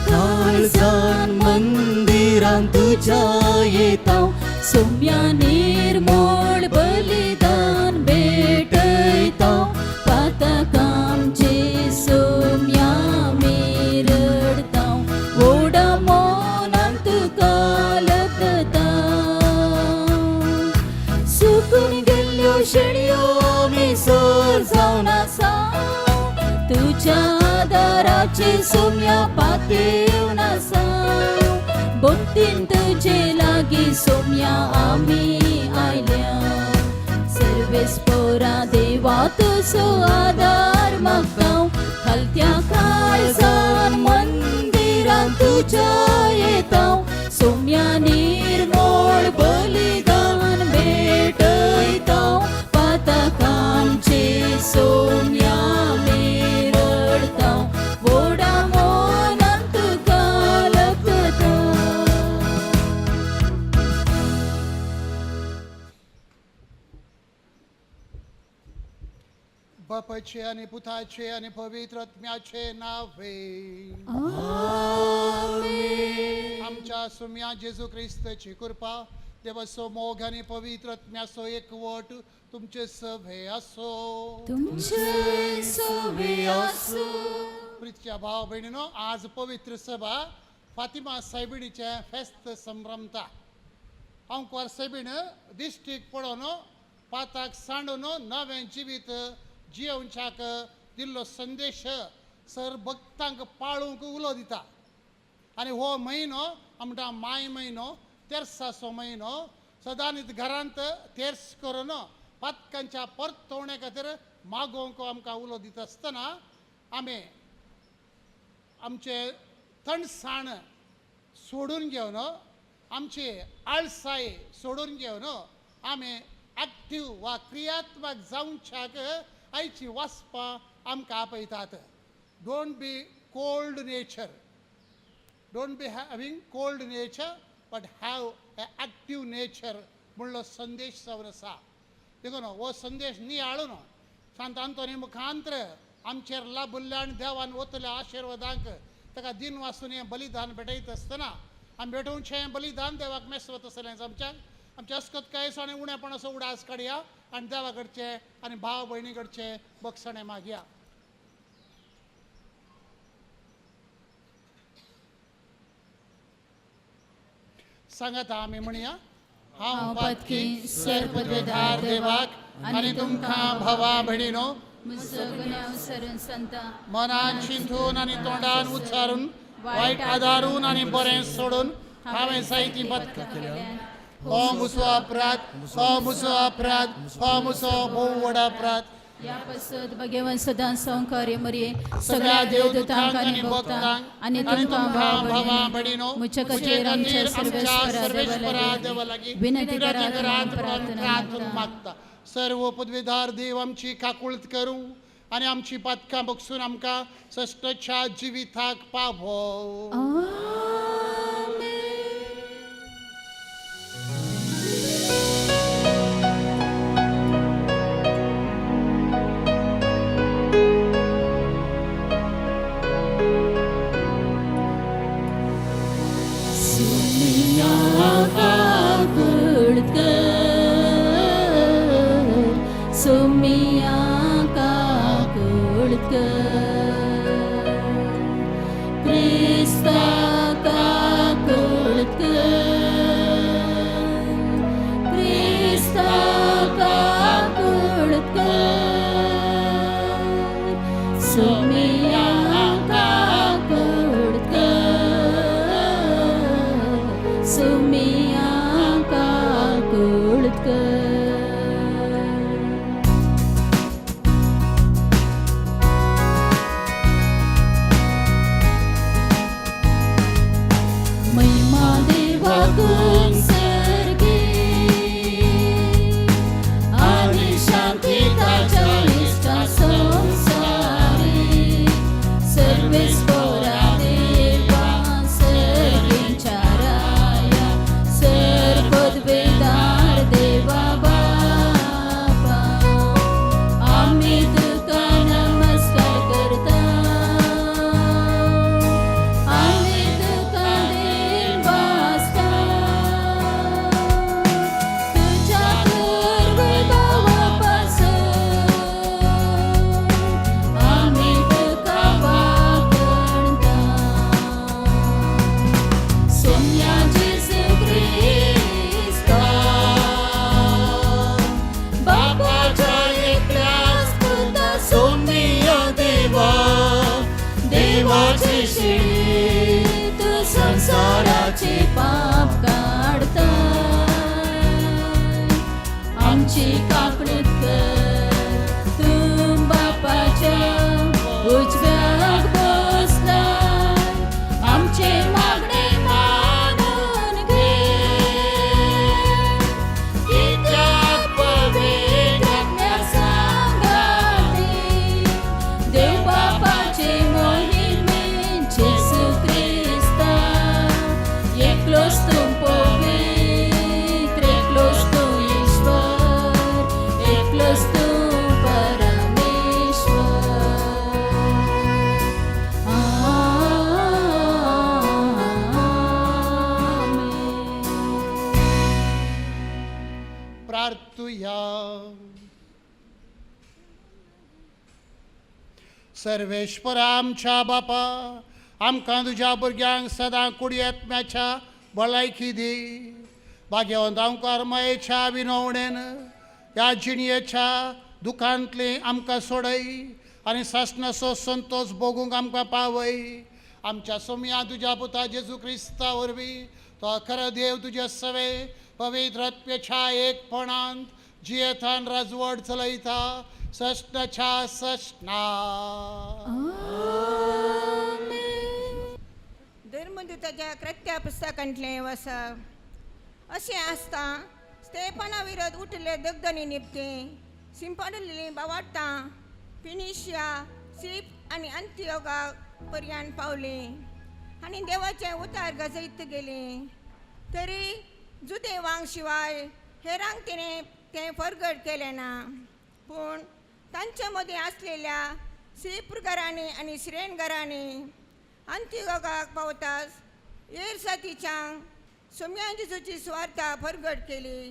काळजान मंदिरान तुझ्या येताव, सोम्या निर्मळ बलिदान भेटयताव, पातकामचे सोम्या मेरडताव, ओडा मोनान तुका लपताव. सुकून गेल्ल्यो शेळयो आमी सोर जावन आसाव, तुझ्या आदाराचे सोम्या पातेवन आसाव. भक्तीन तुझे लागी सोम्या आमी आयल्या, सर्वेस्परा देवा तुजो आदार मागताव. खालत्या काळजान मंदिरान तुझ्या येताव, सोम्या निर्मळ बलिदान भेटयताव, पातकामचे सोम्या मेरडताव, व्हडा मोनान तुका लपताव. बापाचे आणि पुताचे आणि पवित्र आत्म्याचे नावे. आमच्या सुम्या जेजू ख्रिस्ताची कृपा, देवाचो मोग आणि पवित्र आत्म्याचो एकवट तुमचे सभे असो. तुमचे सवे आसो. प्रित्या भाव बहिणीनो, आज पवित्र सभा फातिमा सायबिणीचे फेस्त संभ्रमता. अंकवार सायबिण दिश्टीक पडोन पाताक सांडून नवें जिवीत जियोवच्याक दिल्लो संदेश सर भक्तांक पाळूंक उलो दिता. आनी हो म्हयनो आमकां माय म्हयनो, तेर्साचो म्हयनो, सदांच घरांत तेर्स करून पातकांच्या परतवणे खातीर मागोवंक आमकां उलो दिता आसतना आमी आमचे थंडसाण सोडून घेवन, आमची आळसाय सोडून घेवन आमी एक्टीव वा क्रियात्मक जावच्याक आयची वाचपां आमकां आपयतात. Don't be cold nature, don't be having cold nature, but have a active nature म्हणलो संदेश जावन आसा. देखून हो संदेश नियाळून सांत आंतोनी मुखांतर आमचेर लाभुल्ल्या आनी देवान वतल्या आशिर्वादांक ताका दिन वासून हें बलिदान भेटयता आसतना आमी भेटोवचें हें बलिदान देवाक मेसवत आसलें आमच्याक. आमच्या अस्कतकायेचो आनी उणेपणाचो उडास काडया आनी देवा कडचे आनी भाव भयणी कडचे बक्षणे मागया. सांगात आमी म्हणया. हांव पातकी सर्पदेधार देवाक आनी तुमकां भावा भयणीनो, सरून संता मनान चिंतून आनी तोंडान उच्चारून, वायट आदारून आनी बरें सोडून हांवें जायती बदकां केल्या. हो म्हजो अपराध, हो म्हजो अपराध, हो म्हजो भोव व्हड अपराध. या पसत भगवान सदां संकार्य मरिये, सगळ्या देवदूतांक आनी भक्तांक आनी आनी तुमकां तुमकां भाव भावा भयणी भयणीनो, मुझे मुझे खातीर खातीर आमच्या आमच्या सर्वेस्परा सर्वेस्परा देवा देवा लागीं लागीं विनंती विनंती करात करात म्हणून म्हणून प्रार्थना मागता. मागता. सर्व पदवीदार देव आमची काकुळत करूं आनी आमची पातकां बगसून आमकां सश्टच्या जिविताक पावो. सोमिया काकुळकर, क्रिस्ता काकुळकर, क्रिस्ता काकुळकर, सोमिया काकुळकर, सोमिया काकुळकर. आमची काकणूक कर. तू बापाच्या उजव्याक बसलाय, आमचे मागणे मानून घे. कित्याक पवित्र आज्ञा सांगाती, देव बापाचे मोहिमेन जेसू क्रिस्ता. एकलोच तू पवित्र, एकलोच तू ईश्वर, एकलोच तू परमेश्वर. प्रार्थूया. सर्वेश्वरा आमच्या बापा, आमकां तुज्या भुरग्यांक सदां कुडी आत्म्याच्या भलायकी दी. भाग्यवंत आमकां मायेच्या विनवणेन ह्या जिणयेच्या दुखांतली आमकां सोडय आनी सासणाचो संतोष भोगूंक आमकां पावय. आमच्या सोम्या तुज्या पुता जेजू क्रिस्ता वरवीं तो खरो देव तुजे सवे पवित्र आत्म्याच्या एकपणांत जियेतान राजवट चलयता सष्णाच्या सष्णा. धर्मदूताच्या कृत्या पुस्तकांतले वचप. अशें आसता स्तेफाना विरोध उठले दगदणी निपते, सिंपडलेली बावाटां फिनिशिया, सीप आनी अंतियोगा पर्यंत पावली आनी देवाचे उतार गजयत गेले. तरी जुदेवांक शिवाय हेरांक तिणें तें परगट केलें ना. पूण तांचे मदीं आसलेल्या सीपघरांनी आनी सिरेनघरांनी अंतियोगाक पावताच येरसातीच्यान सोम्या जेजूची सुवार्ता परगट केली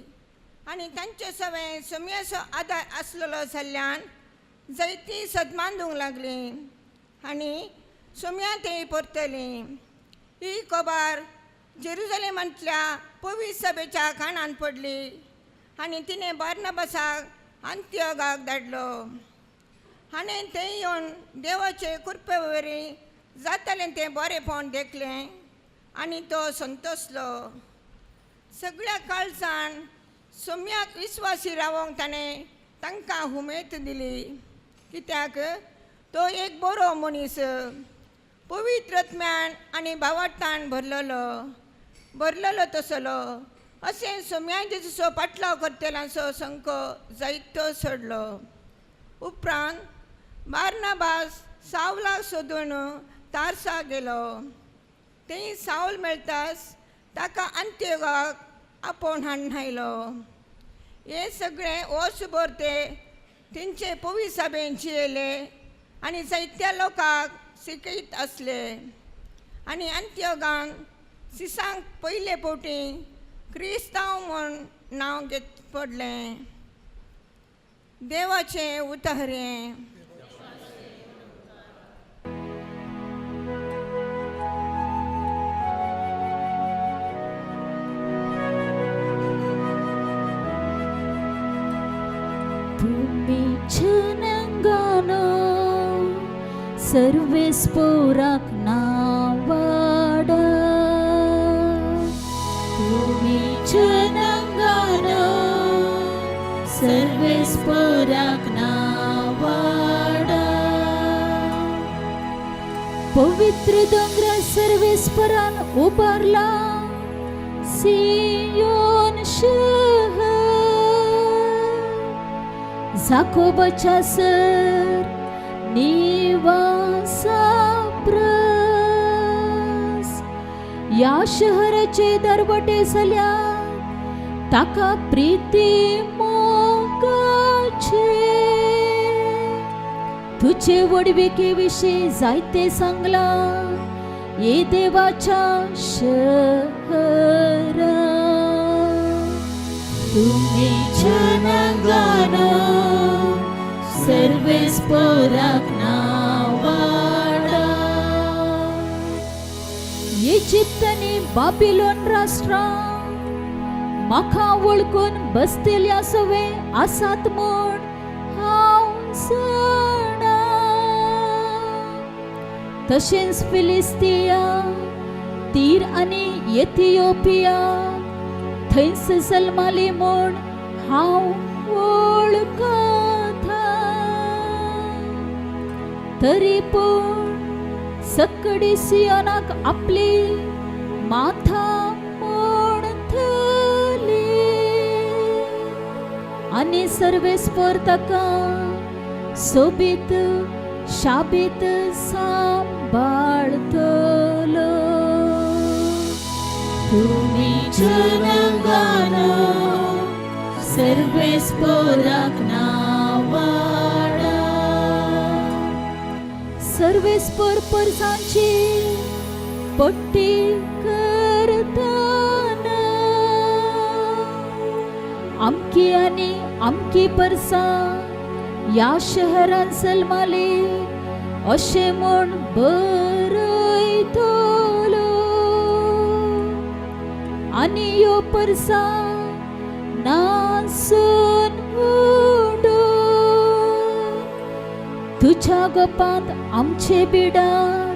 आनी तांचे सवें सोम्याचो आदार आसलेलो जाल्ल्यान जायतीं सदमांदूंक लागलीं आनी सोम्या तें परतली. ही खबर जेरुसलेमांतल्या पवित्र सभेच्या कानांत पडली आनी तिणें बार्नबासाक अंतियोगाक धाडलो. हाणें थंय येवन देवाचे कृपे वरवीं जातालें तें बरेंपण देखलें आनी तो संतोसलो. सगळ्या काळजान सोम्याक विस्वासी रावोंक ताणें तांकां उमेद दिली, कित्याक तो एक बरो मनीस पवित्र आत्म्यान आनी भावार्थान भरलेलो तसलो. अशें सोम्या जेजूचो पाटलाव करतल्यांचो संको जायतो सोडलो. उपरांत बार्नबास सावलाक सोदून तार्सा गेलो. थंय सावल मेळटाच ताका अंतियोगाक आपोवन हाडून आयलो. हे सगळें वर्सभर ते तेंचे पवित्र सभेन जियेले आनी जायत्या लोकांक शिकयत आसले. आनी अंतियोगान सिसांक पयले फावटी क्रिस्तांव म्हूण नांव घेत पडलें. देवाचें उतारें. सर्वेस्पोराक नावाड. तुम्ही जनांगान सर्वेस्पोराक नावाड. पवित्र दोंगरा सर्वेस्परान उबारला सियोन शहर. जाकोबाच्या सर निवासाप्रस या शहराचे दरवटे जाल्या ताका प्रीती मोगाचे. तुझे वडविके विशीं जायते सांगला ये देवाच्या शहरा. तुम्ही जनांगान सर्वेस्पोराक नावाड. इजिप्त आनी बाबिलोन राष्ट्रां म्हाका वळखून बसतेल्या सवे आसात म्हूण हांव जाणा. तशेंच फिलिस्तिया, तीर आनी इथिओपिया थंयच जल्माली म्हूण हांव वळखता तरी पण सकडी सियोनाक आपली माथा मोडतली आणि सर्वेस्पर ताका सोबीत शाबीत सांभाळतलो. तुम्ही जनांगानो सर्वेस्पराक नावाडा. सर्वेस्पर परसांची पट्टी करताना आमकी आणि आमकी परसा या शहरान सलमाले अशे म्हूण बरयतलो आनी ह्यो परसा नासून उडोवन तुझ्या गोपांत आमचे बिडार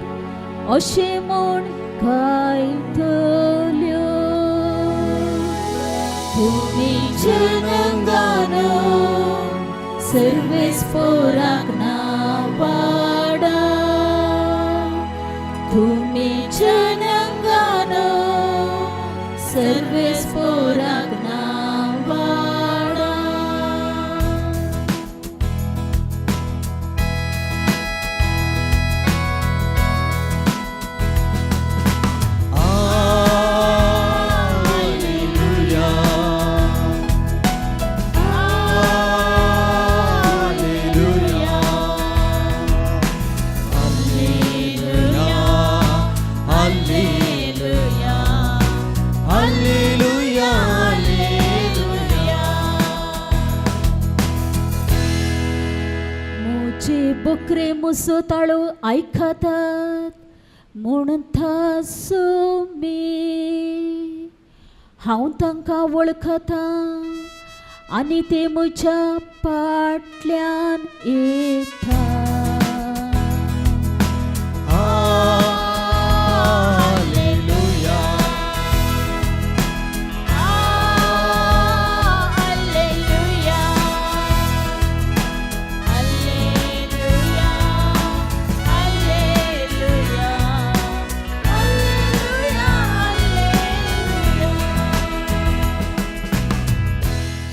अशे म्हूण गायतल्यो. तुम्ही जनांगानो सर्वेस्पराक नावाडा. तुम्ही जनांगानो सर्वेस्पराक नावाडा. बकरे मुसो ताळो आयकतात म्हणटा सोमी हांव तांकां वळखता आनी ते म्हज्या फाटल्यान येता.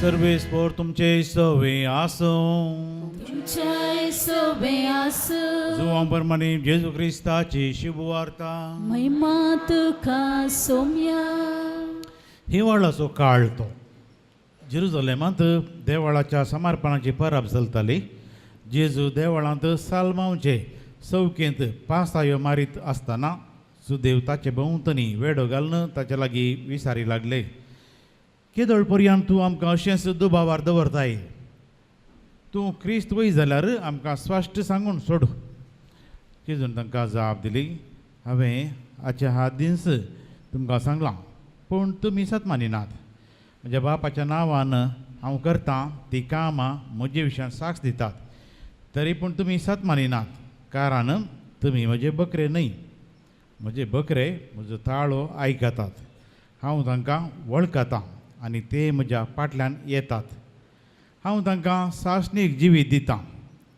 सर्वेस्पर तुमचे सवे आसूं. तुमचे सोबे आसूं. जुवां प्रमाणे जेजू क्रिस्ताची शुभवार्ता. महिमा तुका सोम्या. हिवाळाचो काळ तो. जेरुसलेमांत देवळाच्या समर्पणाची परब चलताली. जेजू देवळांत सालमांचे चौकेंत पासायो मारीत आसतना सुदेव ताचे भोंवतणी वेडो घालून ताचे लागीं विचारी लागले, केदळ पर्यंत तूं आमकां अशेंच दुबावार दवरताय? तूं क्रिस्त वय जाल्यार आमकां स्पश्ट सांगून सोड. जेजून तांकां जाप दिली, हांवें हाचे दीस तुमकां सांगलां, पूण तुमी सत मानिनात. म्हज्या बापाच्या नांवान हांव करतां ती कामां म्हजे विशयान साक्ष दितात, तरी पूण तुमी सत मानिनात, कारण तुमी म्हजे बकरे न्हय. म्हजे बकरे म्हजो ताळो आयकतात. हांव तांकां वळखतां आनी ते म्हज्या फाटल्यान येतात. हांव तांकां सासणीक जिवीत दितां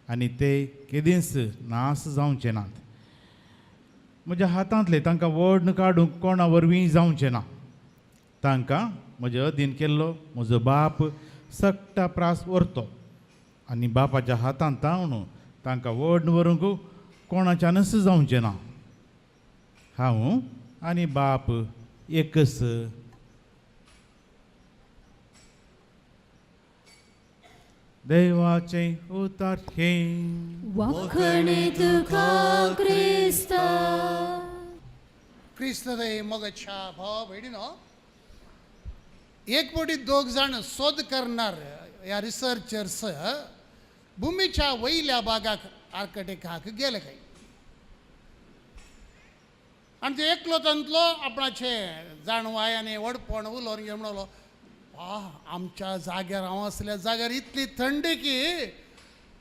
आनी ते केदींच नास जावचे नात. म्हज्या हातांतले तांकां वड काडूंक कोणा वरवीं जावचें ना. तांकां म्हजे अधीन केल्लो म्हजो बाप सक्टा प्रास व्हरतो आनी बापाच्या हातांत तावन तांकां वड व्हरूंक कोणाच्यानच जावचें ना. हांव आनी बाप एकच. देवाचे उतार हे वखणी तुका क्रिस्ता. क्रिस्तदय मोगच्या भाव बहिणीनो, एक पोटी दोग जाण शोध करणार या रिसर्चर्स भूमीच्या वयल्या भागाक आर्कटिकाक गेले काही आणि ते एकलो तंतलो आपणाचे जाणवाय आनी वडपण उलोवन घेवन म्हणलो, आमच्या जाग्यार हांव असल्या जाग्यार इतली थंडी की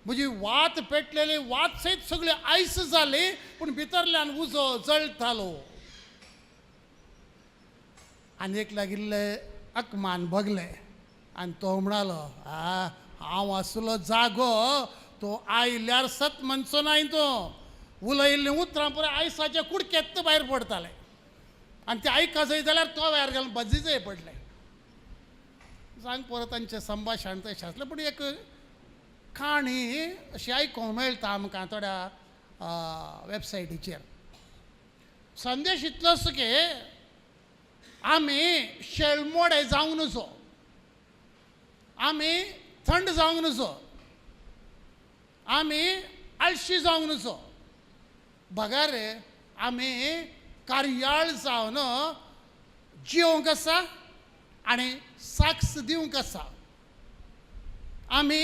म्हजी वात पेटलेली, वात सयत सगळी आयस जाली, पूण भितरल्यान उजो जळटालो. आनी एक लागिल्ले अकमान भगले आनी तो म्हणालो, हांव आसलो जागो तो आयल्यार सत म्हणचो नाय तो उलयल्लीं उतरां पुराय आयसाचे कुडकेत्त भायर पडताले आनी ते आयका जाय जाल्यार तो भायर घालून बजीजय पडले सांग परत तांचें संभाशण तशें आसलें पूण एक काणी अशी आयकूंक मेळटा आमकां थोड्या वेबसायटीचेर संदेश इतलोच की आमी शेळमोडे जावंक नजो आमी थंड जावंक नजो आमी आळशी जावंक नजो बघा रे आमी कार्याळ जावन जिवंक आसा आनी साक्ष दिवंक आसा आमी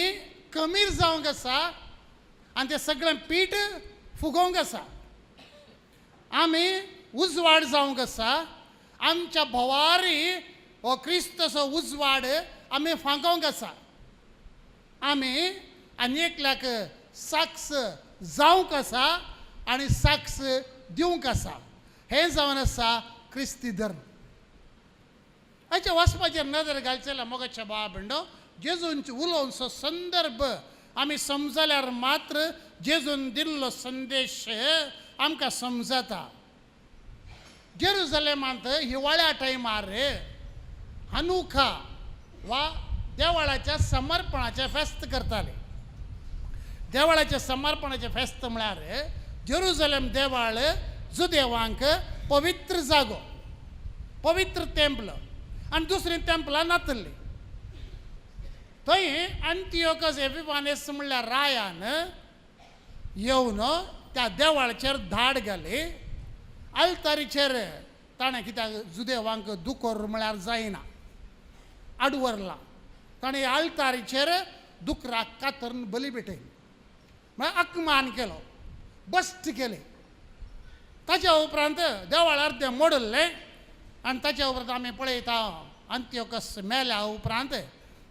कमीर जावंक आसा आनी तें सगळें पीठ फुगोवंक आसा आमी उजवाड जावंक आसा आमच्या भोवारी हो क्रिस्तचो उजवाड आमी फांकोवंक आसा आमी आनी एकल्याक साक्ष जावंक आसा आनी साक्ष दिवंक आसा हें जावन आसा क्रिस्ती धर्म हाच्या वचपाचेर नदर घालचे जाल्यार मोगाच्या भावा भयणो जेजूंचो उलोवचो संदर्भ आमी समजल्यार मात्र जेजून दिल्लो संदेश आमकां समजता जेरुसलेमांत हिवाळ्या टायमार हनुखा वा देवाळाच्या समर्पणाचें फेस्त करताले देवाळाच्या समर्पणाचें फेस्त म्हळ्यार जेरुसलेम देवाळ जुदेवांक पवित्र जागो पवित्र टेंपल आनी दुसरी टेंपलां नातल्ली थंय अंतियोकस एपिफानेस म्हणल्यार रायान येवन त्या देवाळाचेर धाड घाली आल्तारीचेर ताणें कित्याक जुदेवांक दुकोर म्हळ्यार जायना आडवरला ताणें आल्तारीचेर दुकराक कातरून बली भेटयली म्हळ्यार अकमान केलो बस्ट केले ताच्या उपरांत देवाळ अर्दें मोडल्लें आनी ताच्या उपरांत आमी पळयता अंत्योकस मेल्या उपरांत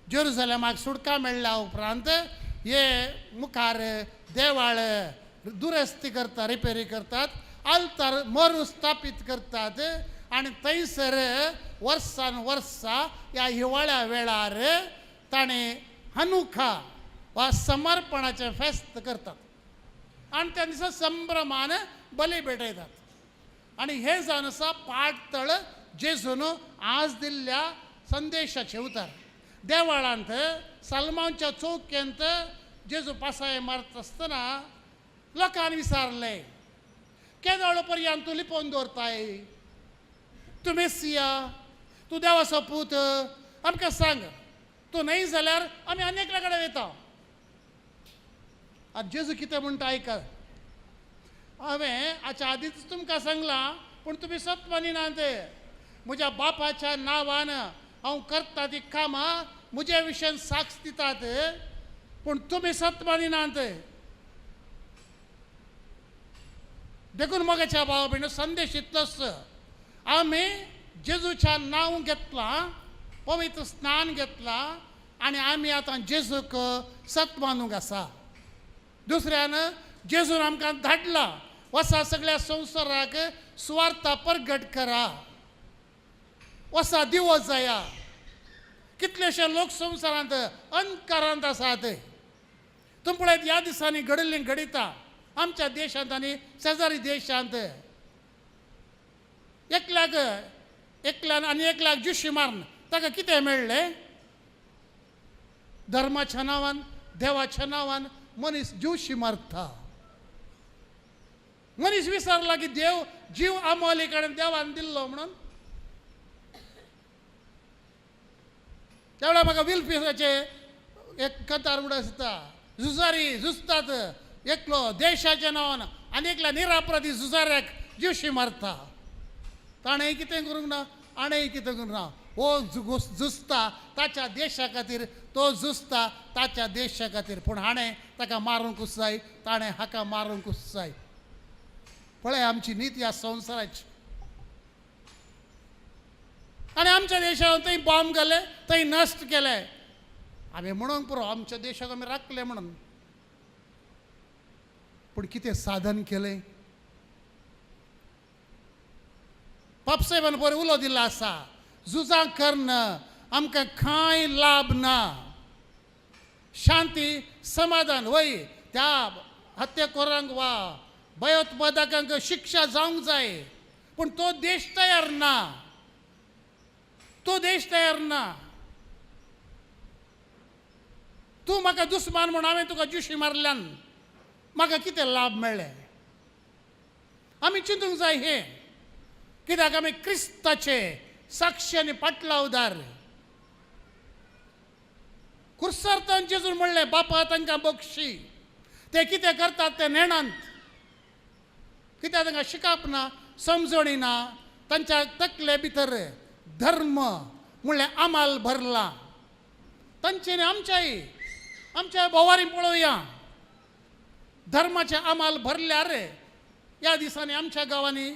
जेरुसलेमाक सुटका मेळ्ळ्या उपरांत हे मुखार देवाळ दुरस्ती करता रिपेरी करतात आल्तार मरू स्थापीत करतात आनी थंयसर वर्सान वर्सा ह्या हिवाळ्या वेळार ताणें हनुखा वा समर्पणाचें फेस्त करतात आनी त्या दिसा संभ्रमान बली भेटयतात आनी हें जावन आसा पाठतळ जेजून आज दिल्ल्या संदेशाचें उतर देवाळांत सालमांच्या चौकेंत जेजू पासाय मारता आसतना लोकांनी विचारलें केदोळ पर्यंत तूं लिपोवन दवरताय तूं मेसिया तूं देवाचो पूत आमकां सांग तूं न्हय जाल्यार आमी आनी एकल्या कडेन वयता आतां जेजू कितें म्हणटा आयका हांवें हाच्या आदींच तुमकां सांगलां पूण तुमी सत मानिनात म्हज्या बापाच्या नांवान हांव करता ती कामां म्हज्या विशयान साक्ष दितात पूण तुमी सत मानिनात देखून मोगाच्या भावा भयणो संदेश इतलोच आमी जेजूच्या नांव घेतलां पवित्र स्नान घेतलां आनी आमी आतां जेजूक सत मानूंक आसा दुसऱ्यान जेजून आमकां धाडला वसा सगळ्या संवसाराक सुवार्ता परगट करा वसा दिवो जाया कितलेशे लोक संवसारांत अंधकारांत आसात तुमी पळयत ह्या दिसांनी घडिल्लीं घडिता आमच्या देशांत आनी शेजारी देशांत एकल्यान आनी एकल्याक जुशी मारून ताका कितें मेळ्ळें धर्माच्या नांवान देवाच्या नांवान मनीस जीवशी मारता मनीस विसरला की देव जीव आमोली कडेन देवान दिल्लो म्हणून त्या वेळार म्हाका विलफिसाचे एक कथार उडयता झुजारी झुजतात एकलो देशाच्या नांवान आनी एकल्या निरापराधी झुजाऱ्याक जीवशी मारता ताणें कितें करूंक ना आणें कितें करूंक ना हो झुजता ताच्या देशा खातीर तो झुजता ताच्या देशा खातीर पूण हाणें ताका मारूंकूच जाय ताणें हाका मारूंकूच जाय पळय आमची नीत ह्या संवसाराची आनी आमच्या देशांत थंय बॉम्ब घाले थंय नश्ट केले आमी म्हणूंक पुरो आमच्या देशाक आमी राखले म्हणून पूण कितें साधन केलें पापसाहेबान बरें उलो दिल्लो आसा झुजां करन आमकां कांय लाभ ना शांती समाधान वय त्या हत्तेखोरांक वा भयोत्पादकांक शिक्षा जावंक जाय पूण तो देश तयार ना तूं म्हाका दुस्मान म्हूण हांवें तुका जुशी मारल्यान म्हाका कितें लाभ मेळ्ळे आमी चिंतूंक जाय हे कित्याक आमी क्रिस्ताचे साक्षी आनी पाटलावदार खुर्सार्थान जेजून म्हणलें बापा तांकां बक्षी ते कितें करतात ते नेणांत कित्याक तांकां शिकप ना समजणी ना तांच्या तकले भितर धर्म म्हणलें आमाल भरला तांचेनी आमच्या बोवारी पळोवया धर्माचे आमाल भरल्यार ह्या दिसांनी आमच्या गांवांनी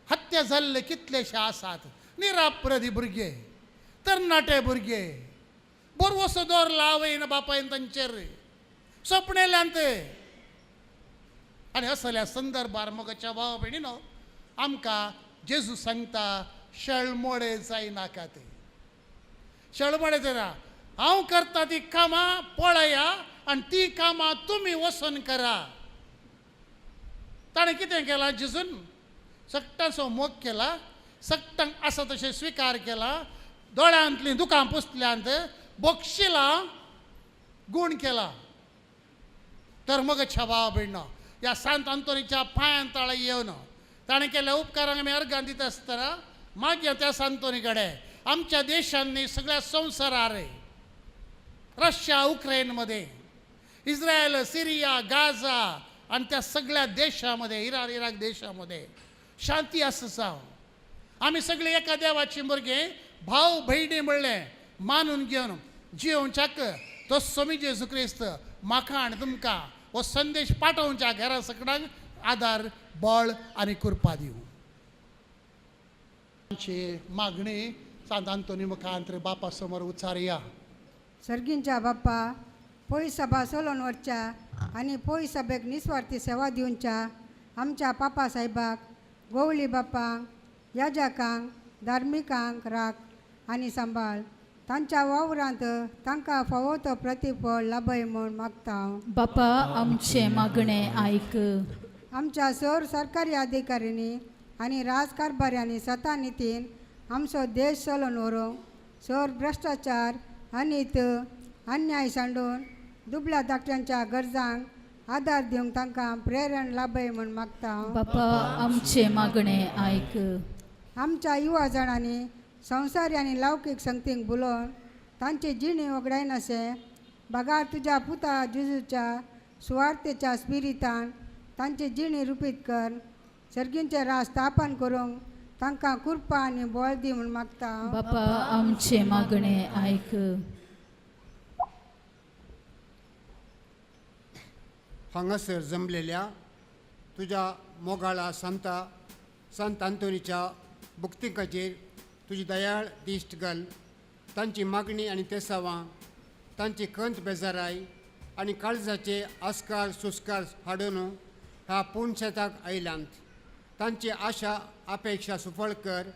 हत्या जाल्ले कितलेशे आसात निरापराधी भुरगे तरणाटे भुरगे बरवसो दवरला आवयन बापायन तांचेर सोपणेल्यांत आनी असल्या संदर्भार मोगाच्या भाव भयणीनो आमकां जेजू सांगता शळमोडे जायनाकात शळमोडे जायना हांव करता ती कामां पळया आनी ती कामां तुमी वचून करा ताणें कितें केलां जेजून सक्टाचो मोग केला सक्तांक आसा तशें स्विकार केला दोळ्यांतलीं दुकां पुसल्यांत बक्षिलां गूण केला तर मोगाच्या भाव भयणीनो ह्या सांत आंतोनीच्या पांयां ताळा येवन ताणें केल्ल्या उपकारांक आमी अर्गां दिता आसतना मागया त्या सांतोनी कडेन आमच्या देशांनी सगळ्या संवसारार रशिया उक्रेनमध्ये इस्रायल सिरिया गाझा आणि त्या सगळ्या देशामध्ये इराक देशामध्ये शांती आसा जावं आमी सगळे एका देवाची भुरगे भाव भयणी म्हणलें मानून घेवन जियोवच्याक तो स्वामी जेजू क्रिस्त म्हाका आनी तुमकां हो संदेश पाठोवच्या घरा सकडांक आदार बळ आनी कृपा दिवं मागणी सांत आंतोनी मुखांतर बापा समोर उच्चारया सर्गींच्या बाप्पा पोय सभा सोलोन वरच्या आनी पोय सभेक निस्वार्थी सेवा दिवच्या आमच्या पापा साहेबाक गोवळी बापांक याजकांक धार्मिकांक राख आनी सांबाळ तांच्या वावरांत तांकां फावो तो प्रतिफळ लाभय म्हूण मागता बापा आमचे मागणे आयक आमच्या सर सरकारी अधिकाऱ्यांनी आनी राजकारभाऱ्यांनी सता नितीन आमचो देश चलोवन व्हरूंक सर भ्रश्टाचार अनित अन्याय सांडून दुबळ्या धाकट्यांच्या गरजांक आदार दिवंक तांकां प्रेरण लाभय म्हूण मागता बापा आमचे मागणे आयक आमच्या युवा जाणांनी संवसारी आनी लौकीक संगतींक बुलोवन तांची जिणी वगडाय अशें बगार तुज्या पुता जेजूच्या सुवार्थेच्या स्पिरितान तांची जिणी रुपीत कर सर्गींचे राज स्थापन करूंक तांकां कृपा आनी बळ दी म्हूण मागता बापा आमचे मागणे आयक हांगासर जमलेल्या तुज्या मोगाळा संत आंतोनीच्या भुक्तिकाचेर तुजी दयाळ दिश्ट घाल तांची मागणी आनी तेसावां तांची खंत बेजाराय आनी काळजाचे आस्कार सुस्कार हाडून ह्या पूर्ण शेताक आयल्यांत तांची आशा अपेक्षा सुफळ कर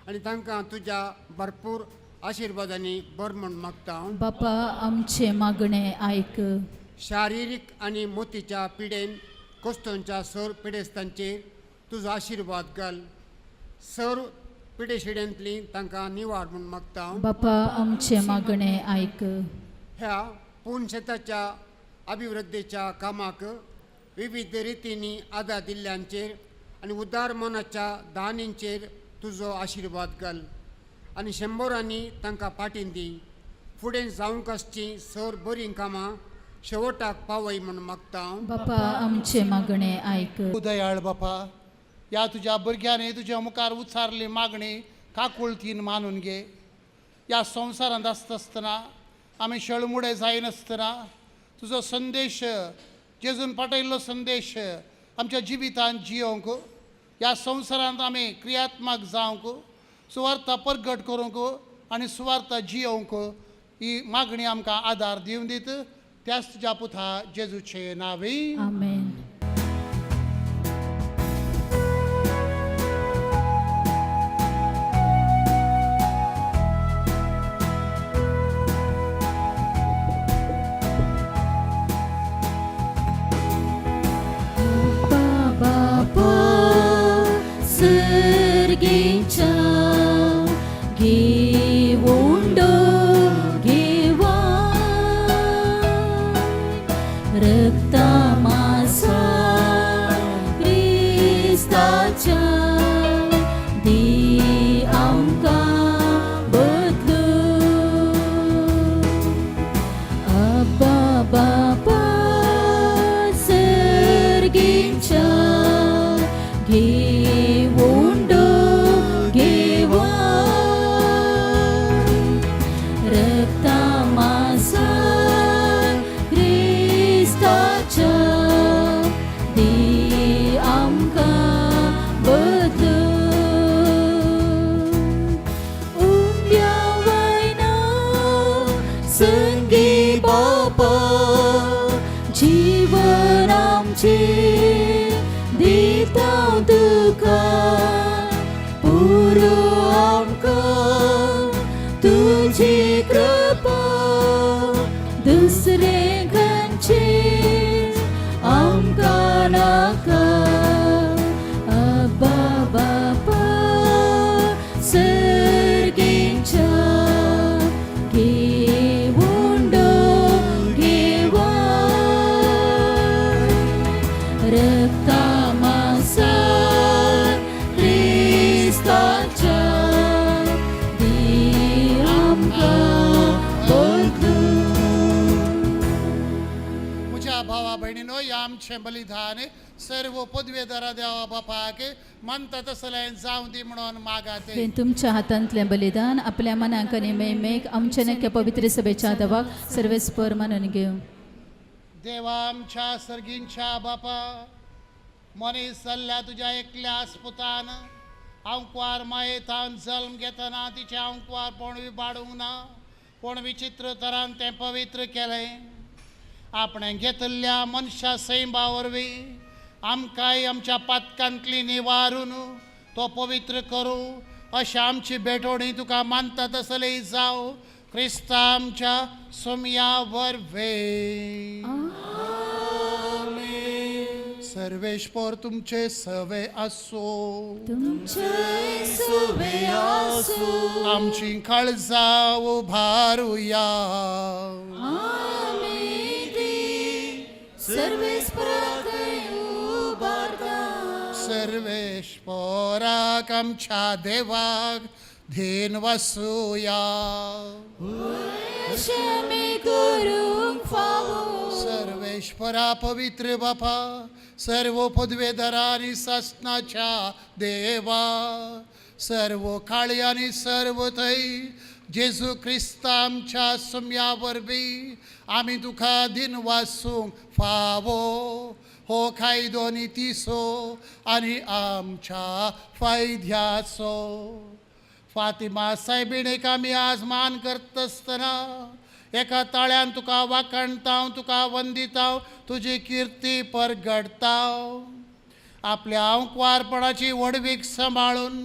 आनी तांकां तुज्या भरपूर आशिर्वादांनी बर म्हूण मागता बापा आमचे मागणे आयक शारिरीक आनी मोतीच्या पिडेन कोस्तोंच्या सर पिडेस्तांचेर तुजो आशिर्वाद घाल सर पिडेशिड्यांतली तांकां निवाड म्हूण मागता बापा आमचे मागणे आयक ह्या पूर्ण शेताच्या अभिवृद्धीच्या कामाक विविध रितींनी आदार दिल्ल्यांचेर आनी उदार मनाच्या दानींचेर तुजो आशिर्वाद घाल आनी शंबरांनी तांकां पाटीन दी फुडें जावंक आसचीं सर बरीं कामां शेवटाक पावय म्हूण मागता बापा आमचे मागणे आयक दयाळ बापा ह्या तुज्या भुरग्यांनी तुज्या मुखार उच्चारली मागणी काकुळतीन मानून घे ह्या संवसारांत आसता आसतना आमी शळमुडे जायनासतना तुजो संदेश जेजून पाठयल्लो संदेश आमच्या जिवितांत जियोवंक ह्या संवसारांत आमी क्रियात्मक जावंक सुवार्थ परगट करूंक आनी सुवार्थ जियोवंक ही मागणी आमकां आदार दिवन दीत त्याच तुज्या पुता जेजूचे नांवी आमेन दुसरे खंयचे आमकां नाका अब्बा बापा सर्गेच्या घेवुंडो घेवा रक्ता मांसार क्रिस्ताच्या दी आमकां म्हज्या भावा भयणीनो या आमचें बलिदान सर्व पदवेदारा देवा बापाक म्हणटा तसलें जावं दी म्हणून मागात हे तुमच्या हातांतलें बलिदान आपल्या मनाक आनी मेमेक आमच्या नक्की पवित्र सभेच्या देवाक सर्वेस्पर मानून घेव देवा आमच्या सर्गींच्या बापा मनीस जाल्ल्या तुज्या एकल्या पुतान अंकवार मायेतान जल्म घेतना तिचे अंकवारपण विबाडूंक ना पूण विचित्र तरान तें पवित्र केलें आपणें घेतल्या मनशा सैमा वरवीं आमकांय आमच्या पातकांतली निवारून तो पवित्र करूं अशें आमची भेटोवणी तुका मानता तसली जावं क्रिस्ता आमच्या सोमया वरवीं सर्वेश्वर तुमचे सवे आसो तुमचे सुबे आसूं आमची काळजां उभारुया सर्वेस्पराक उबारता सर्वेश्वराक आमच्या देवाक धेन वासुया क्षमे करूंक फावो सर्वेश्वरा पवित्र बापा सर्व पदवेदारा आनी सासणाच्या देवा सर्व काळी आनी सर्व थंय जेजू क्रिस्ता आमच्या सोम्या वरवीं आमी तुका दिन वासूंक फावो हो कायदो नितीसो आनी आमच्या फायद्याचो फातिमा सायबिणेक आमी आज मान करता आसतना एका ताळ्यान तुका वाखणता तुका वंदिता तुजी किर्ती परगडता आपल्या अंकवारपणाची वडवीक सांबाळून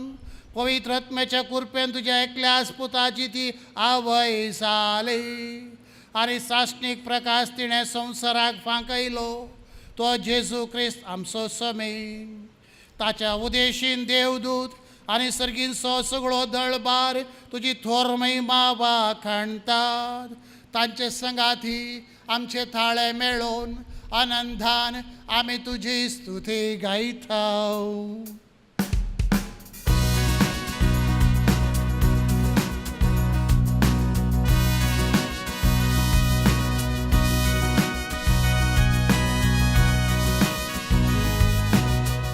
पवित्र आत्म्याच्या कृपेन तुज्या एकल्या पुताची ती आवय जाली आनी सासणीक प्रकाश तिणें संवसाराक फांकयलो तो जेजू क्रिस्त आमचो समे ताच्या उदेशीन देवदूत आनी सर्गींचो सगळो दळबार तुजी थोर महिमा वाखणटात तांचे संगाती आमचे थाळे मेळोवन आनंदान आमी तुजी स्तुती गायता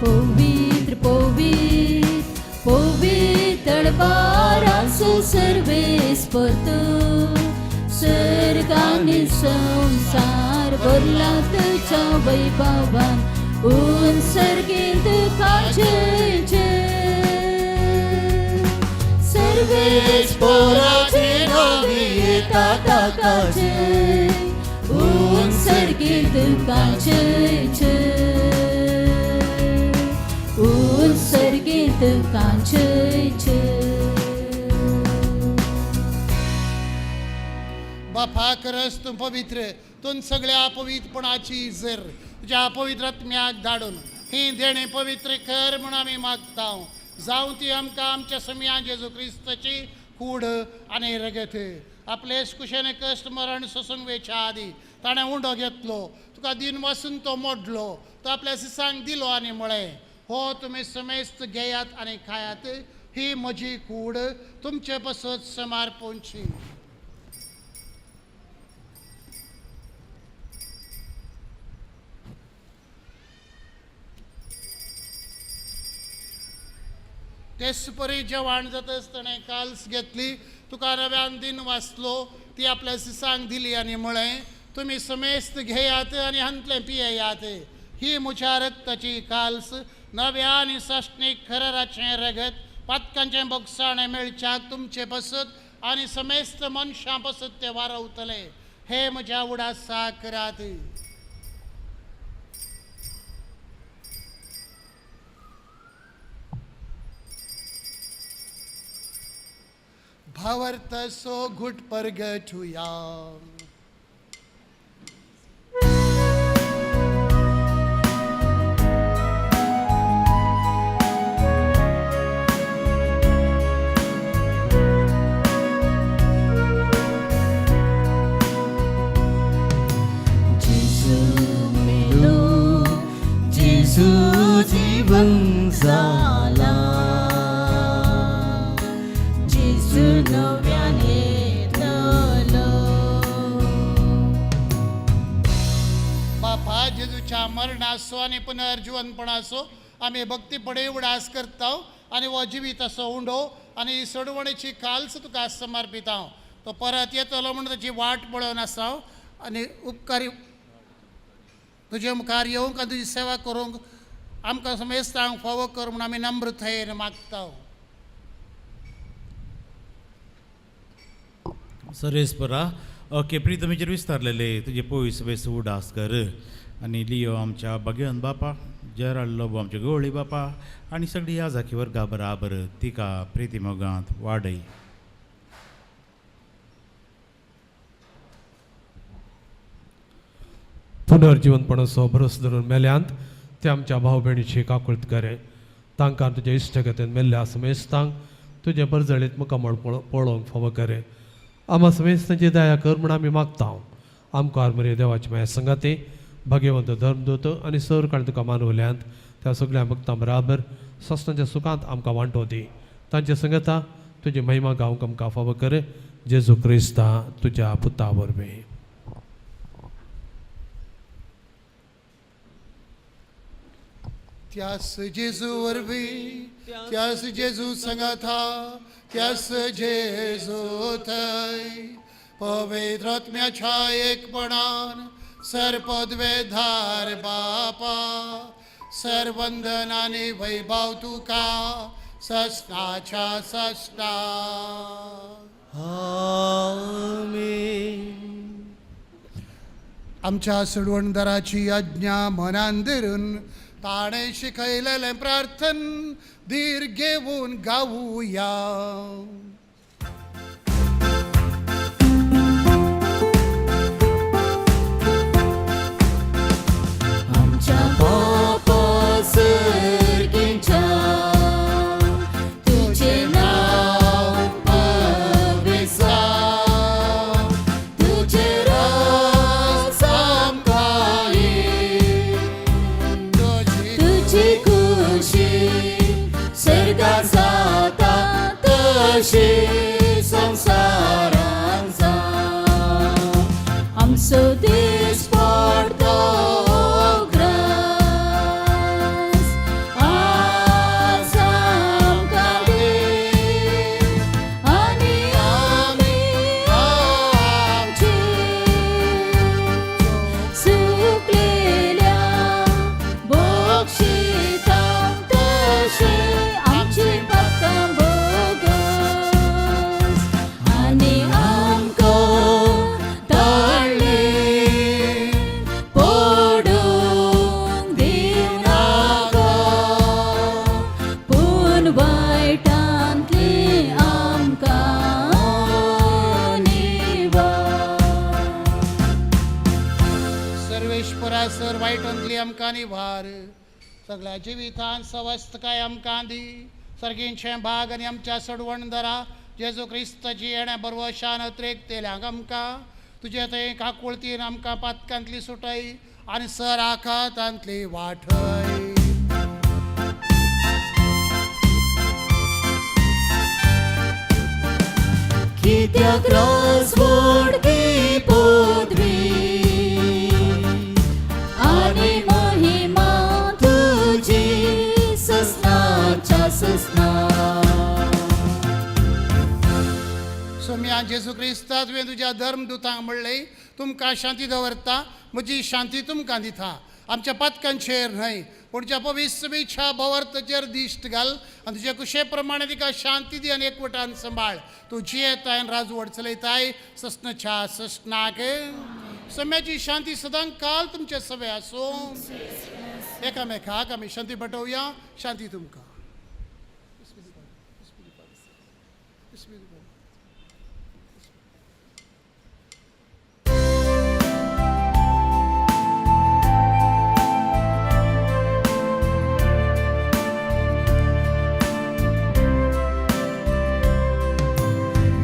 पवित्र पवित्र पवित्र दळबाराचो सर्वेस्पर तूं सर्गानी संसार भरला तुज्या वैभवान उत्सर्गीत काचे सर्वेस्पराचे नावे ताकाचे उत्सर्गीत काचे उत्सर्गीत काचे बापा करस तूं पवित्र तूं सगळ्या अपवित्रपणाची जर तुज्या अपवित्र आत्म्याक धाडून ही देणे पवित्र कर म्हूण आमी मागता जावं ती आमकां आमच्या समया जेजू क्रिस्ताची कूड आनी रगत आपले कुशेने कश्ट मरण सोसूंक वेच्या आदी ताणें उंडो घेतलो तुका दिन वसून तो मोडलो तो आपल्या सिसांक दिलो आनी म्हळें हो तुमी समेस्त घेयात आनी खायात ही म्हजी कूड तुमचे पसत समर्पणची तेच परी जेवण जाताच ताणें काल्स घेतली तुका नव्यान दिन वाचलो ती आपल्या सिसांक दिली आनी म्हळें तुमी समेस्त घेयात आनी हंतलें पियेयात ही म्हज्या रक्ताची काल्स नव्या आनी सश्णीक खराराचें रगत पातकांचें बोगसाणें मेळच्याक तुमचे पसत आनी समेस्त मनशां पसत ते वारवतले हे म्हज्या उडासा करात भावार्थ सो घुट परगटुया जीवन झाला जेजू नव्याने येतलो. बापा जेजूच्या मरणासो आणि पुनर्जीवनपणासो आम्ही भक्तीपणे उडास करता आणि वो जिवीत असो उंडो आणि सोडवणेची कालच तुका समर्पित हांव. तो परत येतलो म्हणून ताची वाट पळोवन आसा आणि उपकारी तुजे मुखार येवंक आनी तुजी सेवा करूंक आमकां समेस्तांक फावो कर म्हणून आमी नम्रथयेन मागता. सरेस्परा केप्री तुमीचेर विस्तारलेले तुजे पयस बेस उडास कर आनी लियो आमच्या भगवन बापा जेराड लोबो आमच्या गवळी बापा आनी सगळी ह्या जाकी वर्गा बराबर तिका प्रितीमोगांत वाडय. पुनर्जीवनपणाचो भरोस धरून मेल्यांत ते आमच्या भाव भयणीची काकुळट करे. तांकां तुज्या इश्टगतीन मेल्ल्या समेस्तांक तुजे बरजळीत मुखामळ पळोवंक फावो करे. आम्हा समेस्तांची दया कर म्हूण आमी मागता. आमकां मरे देवाची माया संगाती भगवंत धर्मदूत आनी सर काळ तुका मानवल्यांत त्या सगळ्या भक्तां बराबर सस्तांच्या सुखांत आमकां वांटो दी. तांचे संगता तुजी महिमा गावंक आमकां फावो करे. जेजू क्रिस्ता तुज्या पुता वरवीं. त्यास जेजू वरवीं त्यास जेजू संगाथा त्यास जेजू थंय पवित्र आत्म्याच्या एकपणान सरपदवेधार बापा सरवंदन आनी वैभव तुका सस्ताच्या सस्ता. आमेन. आमच्या सोडवणदाराची आज्ञा मनान धरून ताणें शिकयलेलें प्रार्थन धीर घेवन गावुया. आमच्या बापा सर्गीच्या तुझे नाव पवित्र तुझे राज आमकां तुझी खुशी सर्गार जाता तशी संवसारांत जावं. आमचो दीस पडतो ग्रास आज आमकां दी आनी आमी आमची सुकलेल्या बक्षिता तशी आमची पातकां बोगस आनी आमकां ताळ्ळे पडूंक दिवनाका पूण वायटांतली आमकां निवार. सर्वेश्वरा सर वायटांतली आमकां निवार. सगळ्या जिवितांत सवस्थकाय आमकां दी. सर्गींचे भाग आनी आमच्या सोडवणदारा जेजू क्रिस्ताची येण्या बरवशान त्रेकतेल्यांक आमकां तुजे थंय काकुळतीन आमकां पातकांतली सुटय आनी सर आखातांतली वाठय. कित्याक राजवडकी पदवी आनी महिमा तुजी सस्नाच्या सस्ना. सोम्या जेजू क्रिस्ता तुवें तुज्या धर्मदुतांक म्हणलें तुमकां शांती दवरता म्हजी शांती तुमकां दिता. आमच्या पातकांचेर न्हय पूण ज्या पवित्रच्या भवर्तचेर दिश्ट घाल आनी तुजे कुशे प्रमाणे तिका शांती दी आनी एकवटान सांबाळ. तूं जियेताय आनी राजवड चलयताय सस्नच्या सस्नाक. सम्याची शांती सदां काल तुमचे सवे आसूं. एकामेकाक आमी शांती पटोवया. शांती तुमकां.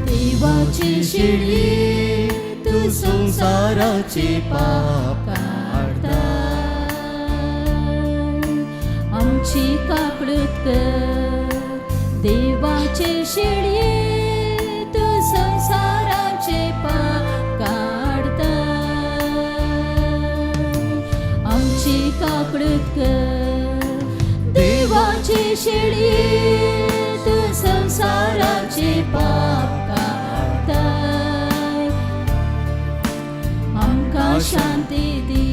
देवाची शिडी तू संसाराचे पाप काढता आमची काकळूत कर देवाचे शेळये तू संसाराचे पाप काढता आमची काकळूत कर देवाचे शेळये तू संसाराचे पाप काढता आमकां शांती दी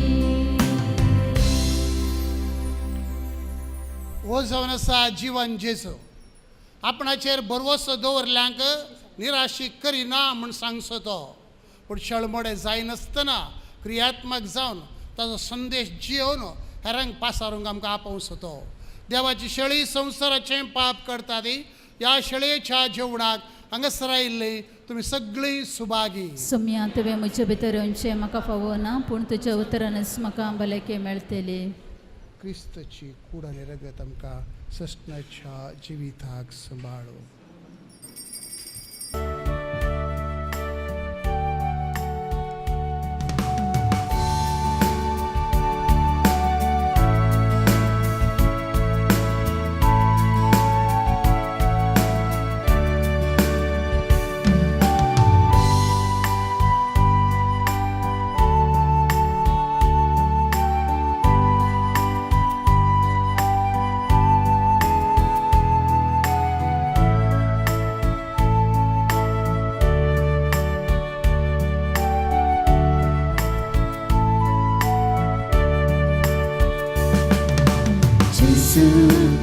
हो जावन आसा जीवन जेजू आपणाचेर भरवोसो दवरल्यांक निराशी करिना म्हूण सांगचो तो पूण शळमोडे जायनासतना क्रियात्मक जावन ताजो संदेश जियोवन हेरांक पासारूंक आमकां आपोवचो तो देवाची शेळी संवसाराचें पाप करता ती ह्या शेळयेच्या जेवणाक हांगासर आयिल्लीं तुमी सगळीं सुभागी सुम्या तुवें म्हजे भितर म्हाका फावो ना पूण तुज्या उतरानच म्हाका भलायकी मेळटली क्रिस्तची कूड आनी रगत आमकां सस्तनाच्या जिविताक सांबाळो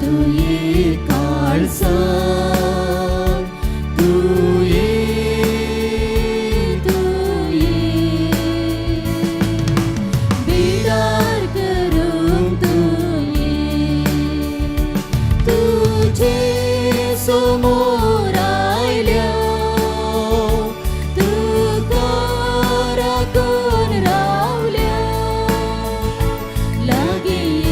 तुये काळजा तुये बिडार करूंक तुझे समोर आयल्या तुका राखून रावल्या लागीं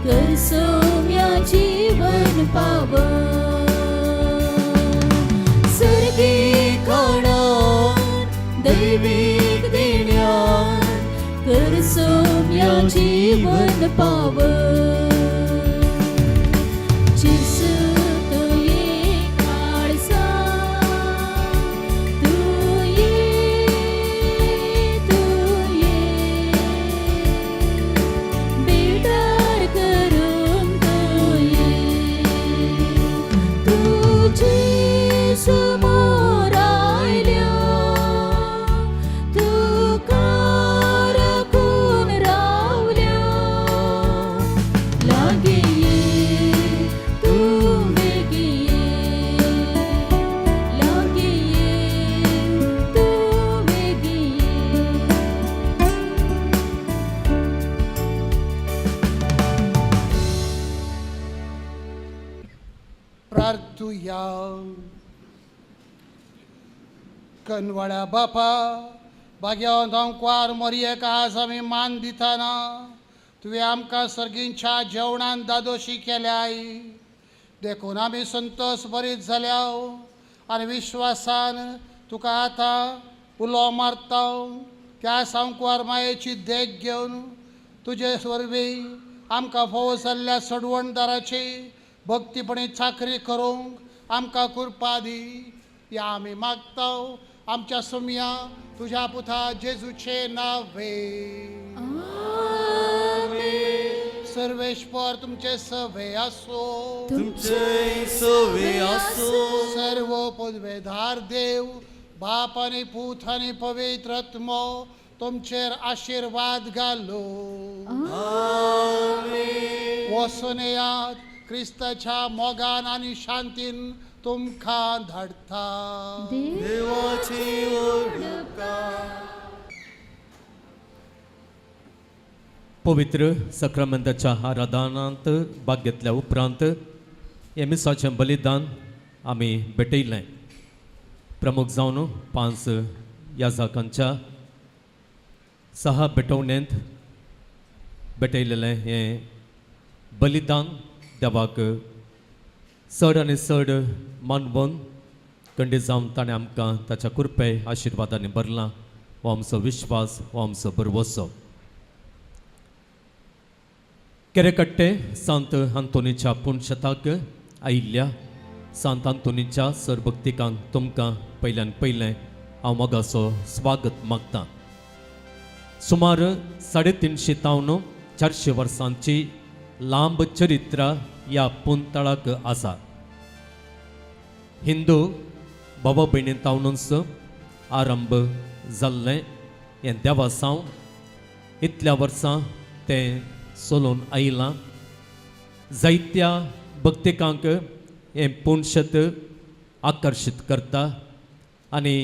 कर सोम्या जीवन पाव जीवन पाव चिसतो ये काळसा तू ये बेडार करून तुझे समोर आयल्या तू कारकून रावल्या लागे ये तू वेगी ये लागे ये तू वेगी प्रार्थूया. कनवाळ्या बापा भाग्यवंत अंकवार मरियेक आज आमी मान दिताना तुवें आमकां सर्गींच्या जेवणान दादोशी केल्याय देखून आमी संतोश भरीत जाल्या आनी विश्वासान तुका आतां उलो मारता. त्या सांकवार मायेची देख घेवन तुजे वरवीं आमकां फोव जाल्ल्या सडवणदाराची भक्तीपणी चाकरी करूंक आमकां कृपा दी. या आमी मागता आमच्या सुमया तुज्या पुता जेजूचे नावे. सर्वेश्वर तुमचे सवे आसो. तुमचे सवे आसो. सर्व पदवेधार देव बाप आनी पूत आनी पवित्र आत्मो तुमचेर आशीर्वाद घालो. वचून येयात क्रिस्ताच्या मोगान आनी शांतीन तुमकां धाडटा. देवाची पवित्र सक्रामेंताच्या आराधनांत भाग घेतल्या उपरांत हे मिसाचें बलिदान आमी भेटयलें. प्रमुख जावन 5 याजकांच्या 6 भेटवणेंत भेटयलेलें हें बलिदान देवाक चड आनी चड मानवून खंडीत जावन ताणें आमकां ताच्या कृपे आशिर्वादांनी भरलां. हो आमचो विश्वास, हो आमचो भरवसो. केरेकट्टे सांत आंतोनीच्या पुणशताक आयिल्ल्या सांत आंतोनीच्या सरभक्तिकांक तुमकां पयल्यान पयलें हांव मोगाचो स्वागत मागतां. सुमार 350 तावन 400 वर्सांची लांब चरित्रा ह्या पुंतळाक आसा. हिंदू बाबा भयणी तावनूच आरंभ जाल्लें हें देवा सावन इतल्या वर्सां तें चलून आयलां. जायत्या भक्तिकांक हें पुणशत आकर्शीत करता आनी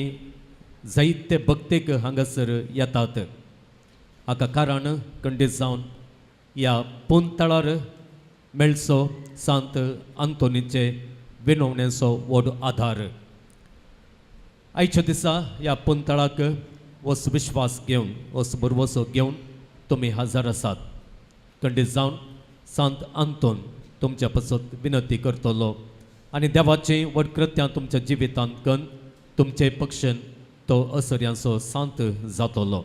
जायते भक्तीक हांगासर येतात. हाका कारण खंडीत जावन ह्या पुंतळार मेळचो सांत आंतोनीचे विनवणेचो व्हड आधार. आयच्या दिसा ह्या पुंतळाक वस विश्वास घेवन वस बरवसो घेवन तुमी हजर आसात. खंडीत जावन सांत आंतोन तुमच्या पसत विनंती करतलो आनी देवाची व्हड कृत्यां तुमच्या जिवितांत करून तुमचे पक्षन तो असर्यांचो सांत जातलो.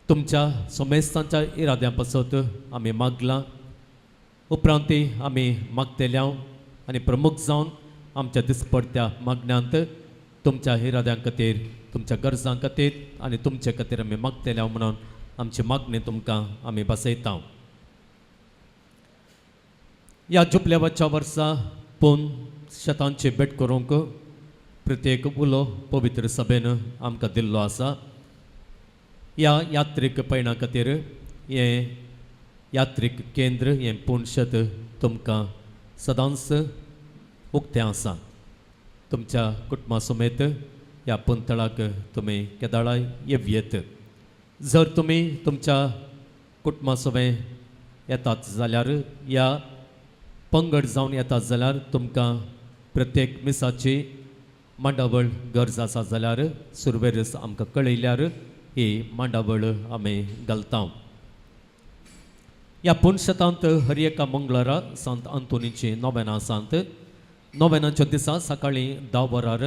तुमच्या सोमेस्तांच्या इराद्या पसत आमी मागलां. उपरांत आमी मागतेल्या आनी प्रमुख जावन आमच्या दिसपडत्या मागण्यांत तुमच्या इराद्यां खातीर, तुमच्या गरजां खातीर आनी तुमचे खातीर आमी मागतेल्या म्हणून आमची मागणी तुमकां आमी बसयता. ह्या जुबलेवाच्या वर्सा पूण शेतांची भेट करूंक प्रत्येक उलो पवित्र सभेन आमकां दिल्लो आसा. ह्या यात्रेक पयणा खातीर हें यात्रीक केंद्र हें पुणशत तुमकां सदांच उक्तें आसा. तुमच्या कुटुंबा समेत ह्या पुंतळाक तुमी केदाळाय येवयेत. जर तुमी तुमच्या कुटुंबा समेत येतात जाल्यार या पंगड जावन येतात जाल्यार तुमकां प्रत्येक मिसाची मांडावळ गरज आसा जाल्यार सुरवेरेस आमकां कळयल्यार ही मांडावळ आमी घालता. ह्या पुणशतांत हर एका मंगळारा सांत आंतोनीची नोवेना आसात. नोवेनाच्या दिसा सकाळीं 10 वरार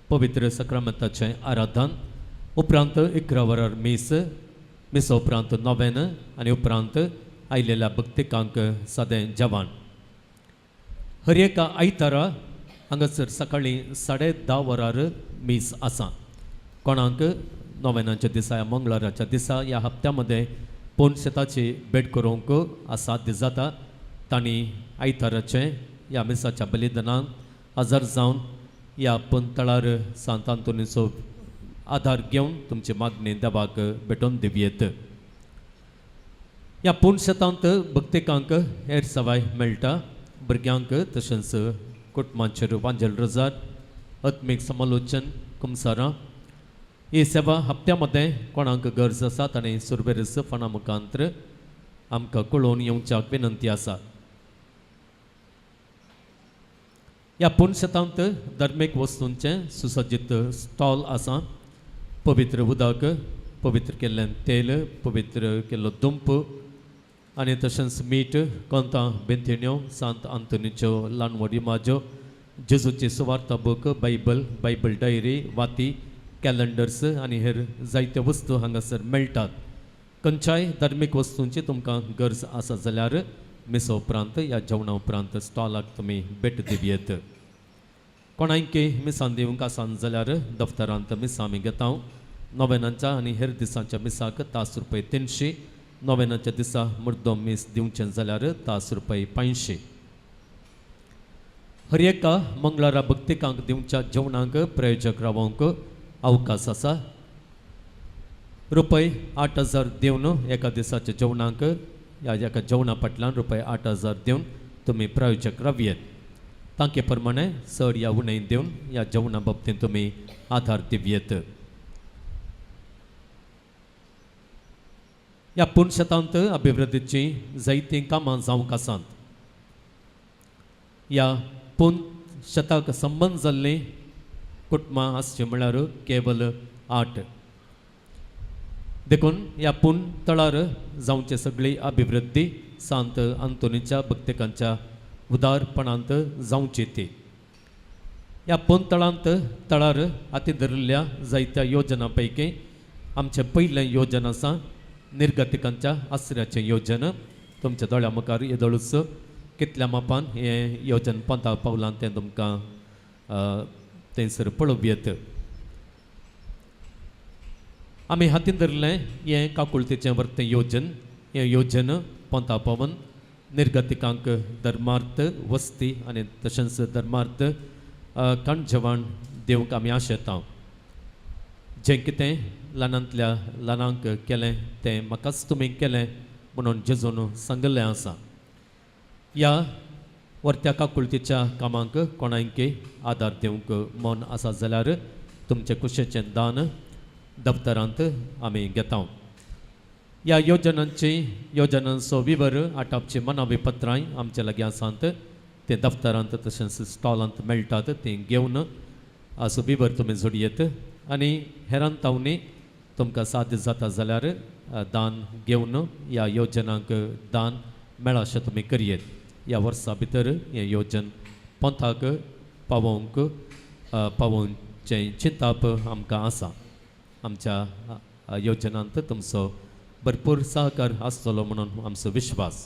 पवित्र सक्रामेंताचें आराधन, उपरांत 11 वरार मीस, मिसा उपरांत नोवेन आनी उपरांत आयिल्ल्या भक्तिकांक सदें जेवण हर एका आयतारा हांगासर सकाळीं 10:30 वरार मीस आसा कोणाक नोवेनाच्या दिसा मंगळाराच्या दिसा ह्या हप्त्यामध्ये पोनशेताची भेट करूंक आसाध्य जाता तांणी आयताराचे ह्या मिसाच्या बलिदानांत हजर जावन ह्या पंतळार सांत आंतोनीचो आधार घेवन तुमची मागणी देवाक भेटोवन दिवयेत ह्या पोनशेतांत भक्तिकांक हेर सवाय मेळटा भुरग्यांक तशेंच कुटुंबांचेर वांजेल रजार आत्मीक समालोचन कुमसारां ही सेवा हप्त्यामध्ये कोणाक गरज आसा ताणें सुरवेरस फणा मुखांतर आमकां कळोवन येवच्याक विनंती आसा ह्या पोनशेतांत धर्मीक वस्तूंचे सुसज्जीत स्टॉल आसा पवित्र उदक पवित्र केल्लें तेल पवित्र केल्लो दुंप आनी तशेंच मीठ कोंतां बेंतिण्यो सांत आंतोनीच्यो ल्हान माज्यो जेजूची सुवार्ता बूक बायबल डायरी वाती कॅलेंडर्स आनी हेर जायत्यो वस्तू हांगासर मेळटात खंयच्याय धार्मीक वस्तूंची तुमकां गरज आसा जाल्यार मिसा उपरांत ह्या जेवणा उपरांत स्टॉलाक तुमी भेट दिवयेत कोणायंकी मिसान दिवंक आसात जाल्यार दफ्तरांत मिसां आमी घेता नोवेनांच्या आनी हेर दिसांच्या मिसाक तास रुपये 300 नोवेनाच्या दिसा मुर्दोम मीस दिवचें जाल्यार तास रुपये 500 हर एका मंगळारा भक्तिकांक दिवच्या जेवणाक प्रयोजक रावोंक अवकाश आसा रुपये 8,000 दिवन एका दिसाच्या जेवणाक ह्या एका जेवणा फाटल्यान रुपये 8,000 दिवन तुमी प्रायोजक रावयेत तांके प्रमाणे चड या उणें दिवन ह्या जेवणा बाबतींत तुमी आधार दिवयेत ह्या पुणशेतांत अभिवृद्धीची जायतीं कामां जावंक आसात ह्या पुणशेताक संबंद जाल्लीं कुटुंबां आसचीं म्हळ्यार केवल 8 देखून ह्या पुण तळार जावचे सगळी अभिवृद्धी सांत आंतोनीच्या भक्तिकांच्या उदारपणांत जावची ती ह्या पुण तळार हाती धरिल्ल्या जायत्या योजना पैकी आमचें पयलें योजन आसा निर्गतिकांच्या आश्रयाचें योजन तुमच्या दोळ्या मुखार येदळूच कितल्या मापान हें योजन पंथा पावलां तें तुमकां थंयसर पळोवप येत आमी हातीन धरलें हें काकुळतेचें वर्तें योजन हें योजन पंथा पावन निर्गतिकांक धर्मार्थ वस्ती आनी तशेंच धर्मार्थ कण जेवण दिवंक आमी आशेता जें कितें ल्हानांतल्या ल्हानांक केलें तें म्हाकाच तुमी केलें म्हणून जेजून सांगलें आसा ह्या वर्त्या काकुळतीच्या कामांक कोणायंकी आदार दिवंक मन आसा जाल्यार तुमचें कुशेचें दान दफ्तरांत आमी घेता ह्या योजनांचो विवर आटावची मनावी पत्रांय आमचे लागीं आसात ते दफ्तरांत तशेंच स्टॉलांत मेळटात तीं घेवन असो विवर तुमी जोडयेत आनी हेरांतावनी तुमकां साध्य जाता जाल्यार दान घेवन ह्या योजनांक दान मेळा अशें तुमी करयेत ह्या वर्सा भितर हें योजन पंथाक पावोवचें चिंताप आमकां आसा आमच्या योजनांत तुमचो भरपूर सहकार आसतलो म्हणून आमचो विश्वास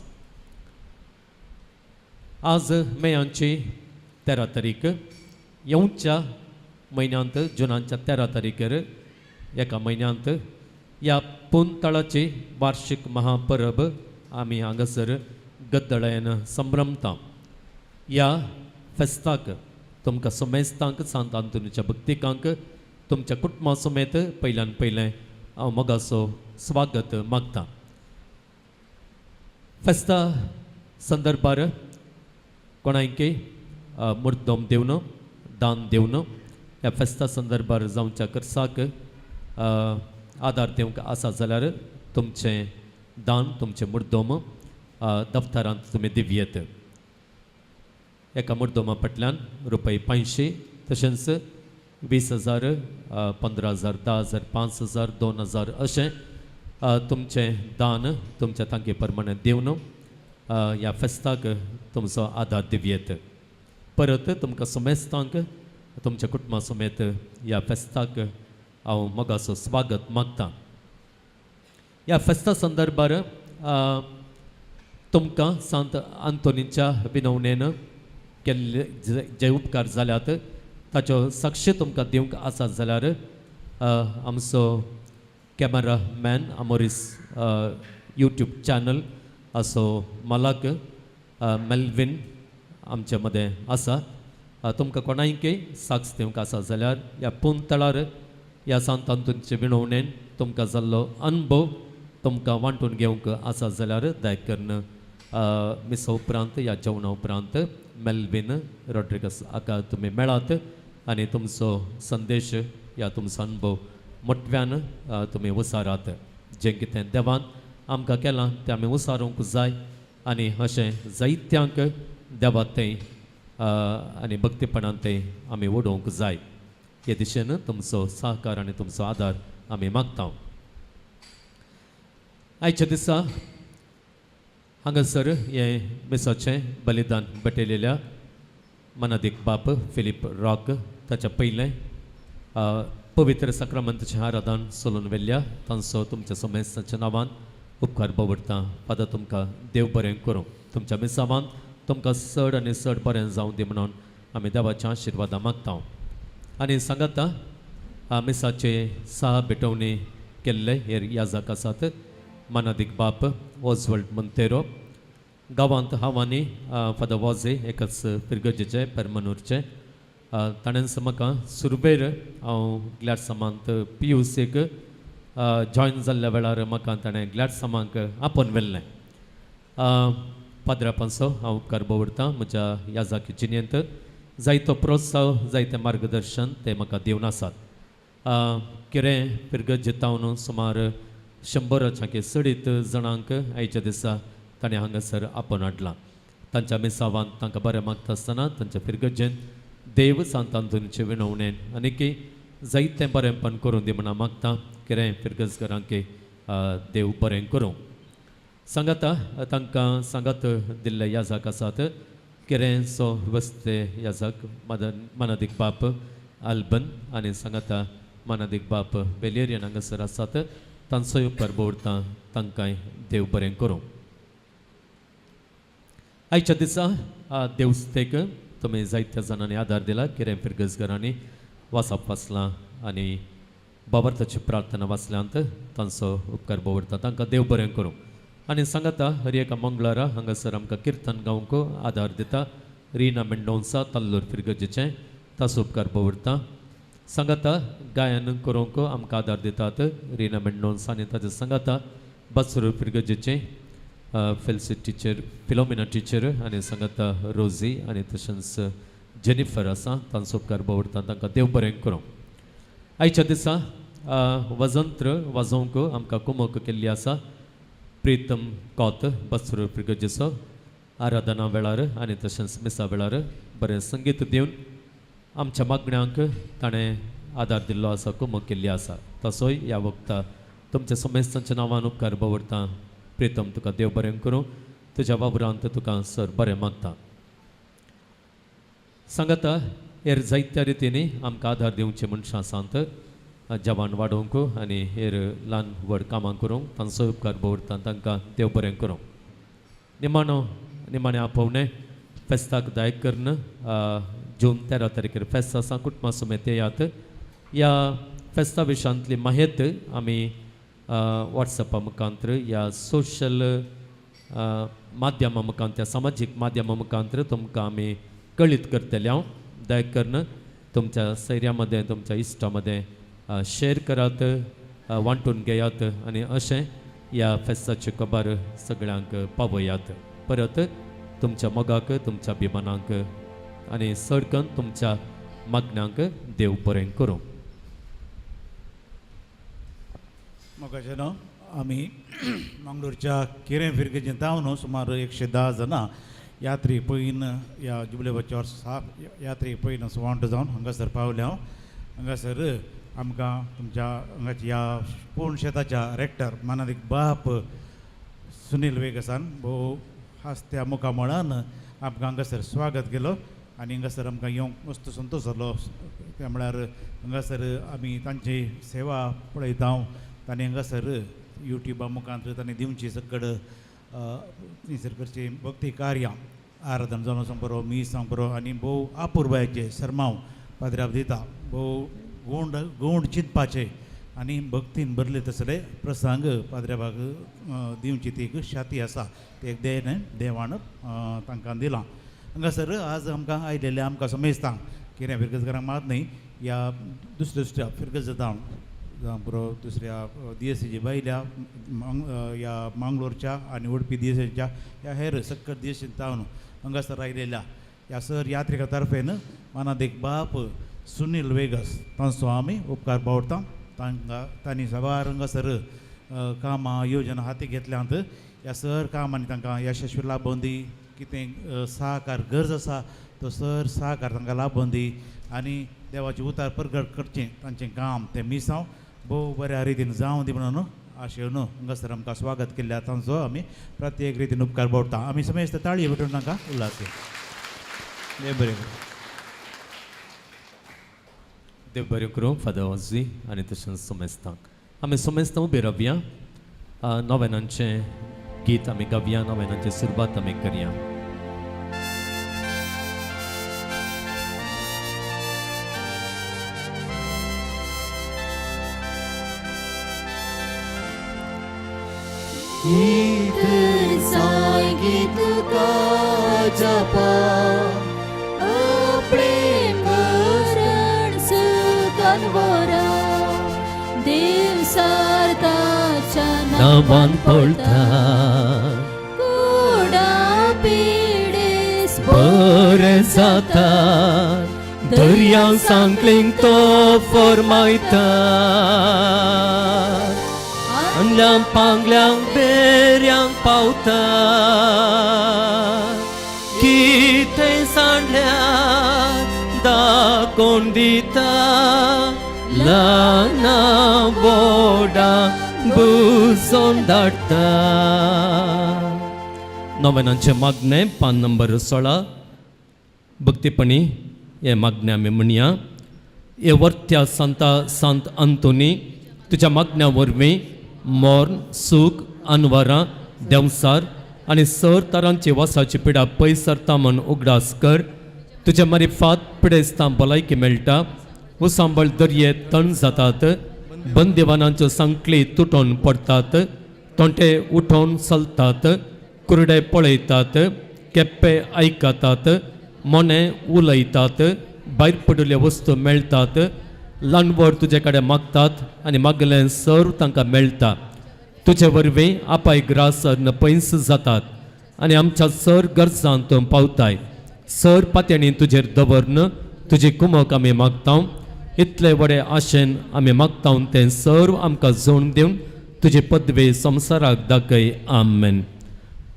आज मेयांची 13 तारीख येवच्या म्हयन्यांत जुनाच्या 13 तारीखेर एका म्हयन्यांत ह्या पुणतळाची वार्षिक महापरब आमी हांगासर गद्दळायन संभ्रमता ह्या फेस्ताक तुमकां समेस्तांक सांत आंतोनीच्या भक्तिकांक तुमच्या कुटुंबा समेत पयल्यान पयलें हांव मोगाचो स्वागत मागता फेस्ता संदर्भार कोणायंकी मुर्दोम दिवन दान दिवन ह्या फेस्ता संदर्भार जावच्या खर्चाक आदार दिवंक आसा जाल्यार तुमचें दान तुमचें मुर्दोम दफ्तरांत तुमी दिवयेत एका मुर्दोमा फाटल्यान रुपये 500 तशेंच 20,000 15,000 10,000 5,000 2,000 अशें तुमचें दान तुमच्या तांके प्रमाणे दिवन ह्या फेस्ताक तुमचो आदार दिवयेत परत तुमकां समेस्तांक तुमच्या कुटुंबा समेत ह्या फेस्ताक हांव मोगाचो स्वागत मागता ह्या फेस्ता संदर्भार तुमकां सांत आंतोनीच्या विनवणेन केल्ले जे उपकार जाल्यात ताच्यो साक्षी तुमकां दिवंक आसात जाल्यार आमचो कॅमेरामॅन अमोरीस यूट्यूब चॅनल असो मालक मेल्विन आमचे मदें आसा तुमकां कोणायकय साक्ष दिवंक आसा जाल्यार ह्या पुंतळार ह्या सांत आंतोनीचे विनवणेन तुमकां जाल्लो अनुभव तुमकां वांटून घेवंक आसा जाल्यार दया करून मिसा उपरांत ह्या जेवणा उपरांत मेल्विन रॉड्रिगस हाका तुमी मेळात आनी तुमचो संदेश ह्या तुमचो अनुभव मोठव्यान तुमी उसारात जें कितें देवान आमकां केलां तें आमी उसारूंक जाय आनी अशें जायत्यांक देवा तें आनी भक्तीपणान तें आमी ओडोवंक जाय हे दिशेन तुमचो सहकार आनी तुमचो आदार आमी मागता आयच्या दिसा हांगासर हे मिसाचें बलिदान भेटयलेल्या मनादीक बाप फिलीप रॉक ताच्या पयलें पवित्र सक्रामंताचें आराधन चलून व्हेल्ल्या तांचो तुमच्या समेस्ताच्या नांवान उपकार भोगवडटा फादर तुमकां देव बरें करूं तुमच्या मिसावान तुमकां चड आनी चड बरें जावं दी म्हणून आमी देवाच्या आशिर्वादां मागता आनी सांगाता मिसाचे 6 भेटवणी केल्ले हेर याजक आसात मनादीक बाप ओजवल्ड मोंतेरो गांवांत हांवांनी फादर वॉझे एकच पिरगजेचे पेरमनूरचे ताणें म्हाका सुरबेर हांव ग्लॅड समांत पियूसीक जॉयन जाल्ल्या वेळार म्हाका ताणें ग्लॅड समांक आपोवन व्हेल्लें पाद्रापांचो हांव उपकार भोगवडटां म्हज्या याजाकी जिणेंत जायतो प्रोत्साह जायतें मार्गदर्शन ते म्हाका दिवन आसात कितें पिरगजेतावन सुमार 100च्या चडीत जाणांक आयच्या दिसा ताणें हांगासर आपोवन हाडलां तांच्या मिसावान तांकां बरें मागता आसतना तांच्या पिरगजेन देव सांत आंतोनीचे विनवणेन आनीकय जायतें बरेंपण करून दी म्हणून मागता कितें पिरगजकारांक देव बरें करूं सांगाता तांकां सांगात दिल्ले याजक आसात केरेंचो वस्ते याजक मनादीक बाप आल्बन आनी सांगाता मनादीक बाप वेलेरियन हांगासर आसात तांचोय उपकार भोगवडटा तांकांय देव बरें करूं आयच्या दिसा देवस्तेक तुमी जायत्या जाणांनी आदार दिला कितें पिरगजकारांनी वाचप वाचलां आनी बाबर्ताची प्रार्थना वाचल्यांत तांचो उपकार भोगवडटा तांकां देव बरें करूं आनी सांगाता हर एका मंगळारा हांगासर आमकां किर्तन गावंक आदार दिता रिना मेंडोन्सा ताल्लूर पिरगजेचें ताचो उपकार भोगवडटा सांगाता गायन करूंक आमकां आदार दितात रिना मेंडोन्सा आनी ताचे सांगाता बसरूर पिरगजेचें फेल्सी टिचर फिलोमिना टिचर आनी सांगाता रोजी आनी तशेंच जेनिफर आसा तांचो उपकार भोगवडटा तांकां देव बरें करूं आयच्या दिसा वजंत्र वाजोवंक आमकां कुमक केल्ली आसा प्रितम कौत बसरूर पिरगजेचो आराधना वेळार आनी तशेंच मिसा वेळार बरें संगीत दिवन आमच्या मागण्यांक ताणें आदार दिल्लो आसा कुमक केल्ली आसा तसोय ह्या वखता तुमच्या समेस्तांच्या नांवान उपकार भोगवडटा प्रितम तुका देव बरें करूं तुज्या वावरांत तुका सर बरें मागता सांगाता हेर जायत्या रितींनी आमकां आदार दिवचे मनशां आसात जवान वाडोवंक आनी हेर ल्हान व्हड कामां करूंक तांचो उपकार भोगवडटा तांकां देव बरें करूं निमाणें आपोवणें फेस्ताक दायक करून जून 13 तारखेर फेस्त आसा कुटुंबा समेत येयात ह्या फेस्ता विशयांतली माहिती आमी वॉट्सॅपा मुखांतर या सोशल माध्यमां मुखांतर सामाजीक माध्यमां मुखांतर तुमकां आमी कळीत करतले हांव दया करून तुमच्या सैऱ्या मदें तुमच्या इश्टा मदें शेअर करात वांटून घेयात आनी अशें ह्या फेस्ताची खबर सगळ्यांक पावयात परत तुमच्या मोगाक तुमच्या अभिमानाक आनी चड तुमच्या मागण्यांक देव बरें करूं मोगाचें न्हू आमी मंगळूरच्या किरें फिरकेचें तावन सुमार 110 जाणां यात्री पयन ह्या जुबलेबाच्या वर्सा यात्री पयन सुवांट जावन हांगासर पावले हांव हांगासर आमकां तुमच्या हांगाच्या ह्या पोण शेताच्या रेक्टर मनादीक बाप सुनील वेगसान भोव हास्त्या मुखामळान आमकां हांगासर स्वागत केलो आनी हांगासर आमकां येवंक मस्त संतोश जालो त्या म्हळ्यार हांगासर आमी तांची सेवा पळयता तांणी हांगासर युट्यूबा मुखांतर तांणी दिवची सकड थंयसर करची भक्ती कार्यां आराधना जावन वचोंक बरो मीसांक बरो आनी भोव आपुरबायेचे सरमांव पाद्र्याक दिता भोव गोंड चिंतपाचे आनी भक्तीन भरले तसले प्रसंग पाद्र्याबाग दिवची ती एक शाती आसा ते एक देवान तांकां दिलां हांगासर आज आमकां आयलेले आमकां समेजता कितें फिरगजकारांक मात न्ही ह्या दुसऱ्या फिरगज जाता जावं बरो दुसऱ्या DSCची भायल्या ह्या मांगलोरच्या आनी उडपी DSCच्या ह्या हेर सक्कट DSC जावन हांगासर आयलेल्या ह्या सर यात्रेका तर्फेन मानादेक बाप सुनील वेगस तांचो आमी उपकार बावडटा तांणी सवार हांगासर कामां योजना हाती घेतल्यांत ह्या सर कामांनी तांकां यशस्वी लाभोवन दी कितें सहकार गरज आसा तो सर सहकार तांकां लाभोवन दी आनी देवाचें उतार प्रगट करचें तांचें काम तें मिसांव भोव बऱ्या रितीन जावं दी म्हणून आशेवन हांगासर आमकां स्वागत केल्ल्या तांचो आमी प्रत्येक रितीन उपकार बावडटा आमी समेस्त ताळये भेटून तांकां उल्हास देव बरें देव बरें करूं फादर वाजी आनी तशेंच सोमेस्तांक आमी सोमेस्तां उबे रावया नोवेनांचें गीत आमी गावया नोवेनांची सुरवात आमी करया गीत साय गीत का जपा प्रेम करण सुकनवरा देव सारताच्या नावान पळटा कुडा पिडेस बरें जाता दर्यां सांकलींक तो फरमायता अंगल्यांक पांगल्यांक बेऱ्यांक पावता कितें सांडल्यार दाखोवन दिता ल्हाना व्हडा बुजोवन धाडटा नोवेनांचें मागणें पान नंबर 16 भक्तीपणी हे मागणें आमी म्हणया हे वर्त्या सांत अंतोनी तुज्या मागण्या वरवीं मोर्न सूख अनवरां देंवसार आनी सर तरांची वासाची पिडा पयस सरता म्हूण उगडास कर तुज्या मारिफात पिडेस्तां भलायकी मेळटा उसांबळ दर्ये तण जातात बंदिवानांच्यो सांकली तुटोवन पडटात तोंटे उठोवन चलतात कुरडे पळयतात केप्पे आयकतात मोने उलयतात भायर पडिल्ल्यो वस्तू मेळटात ल्हानवर तुजे कडेन मागतात आनी मागलें सर तांकां मेळटा तुजे वरवीं आपाय ग्रास न पयस जातात आनी आमच्या सर गरजांत पावताय सर पातयेणी तुजेर दवरन तुजी कुमक आमी मागता इतले व्हडे आशेन आमी मागता तें सर आमकां जोड दिवन तुजी पदवी संवसाराक दाखय आमेन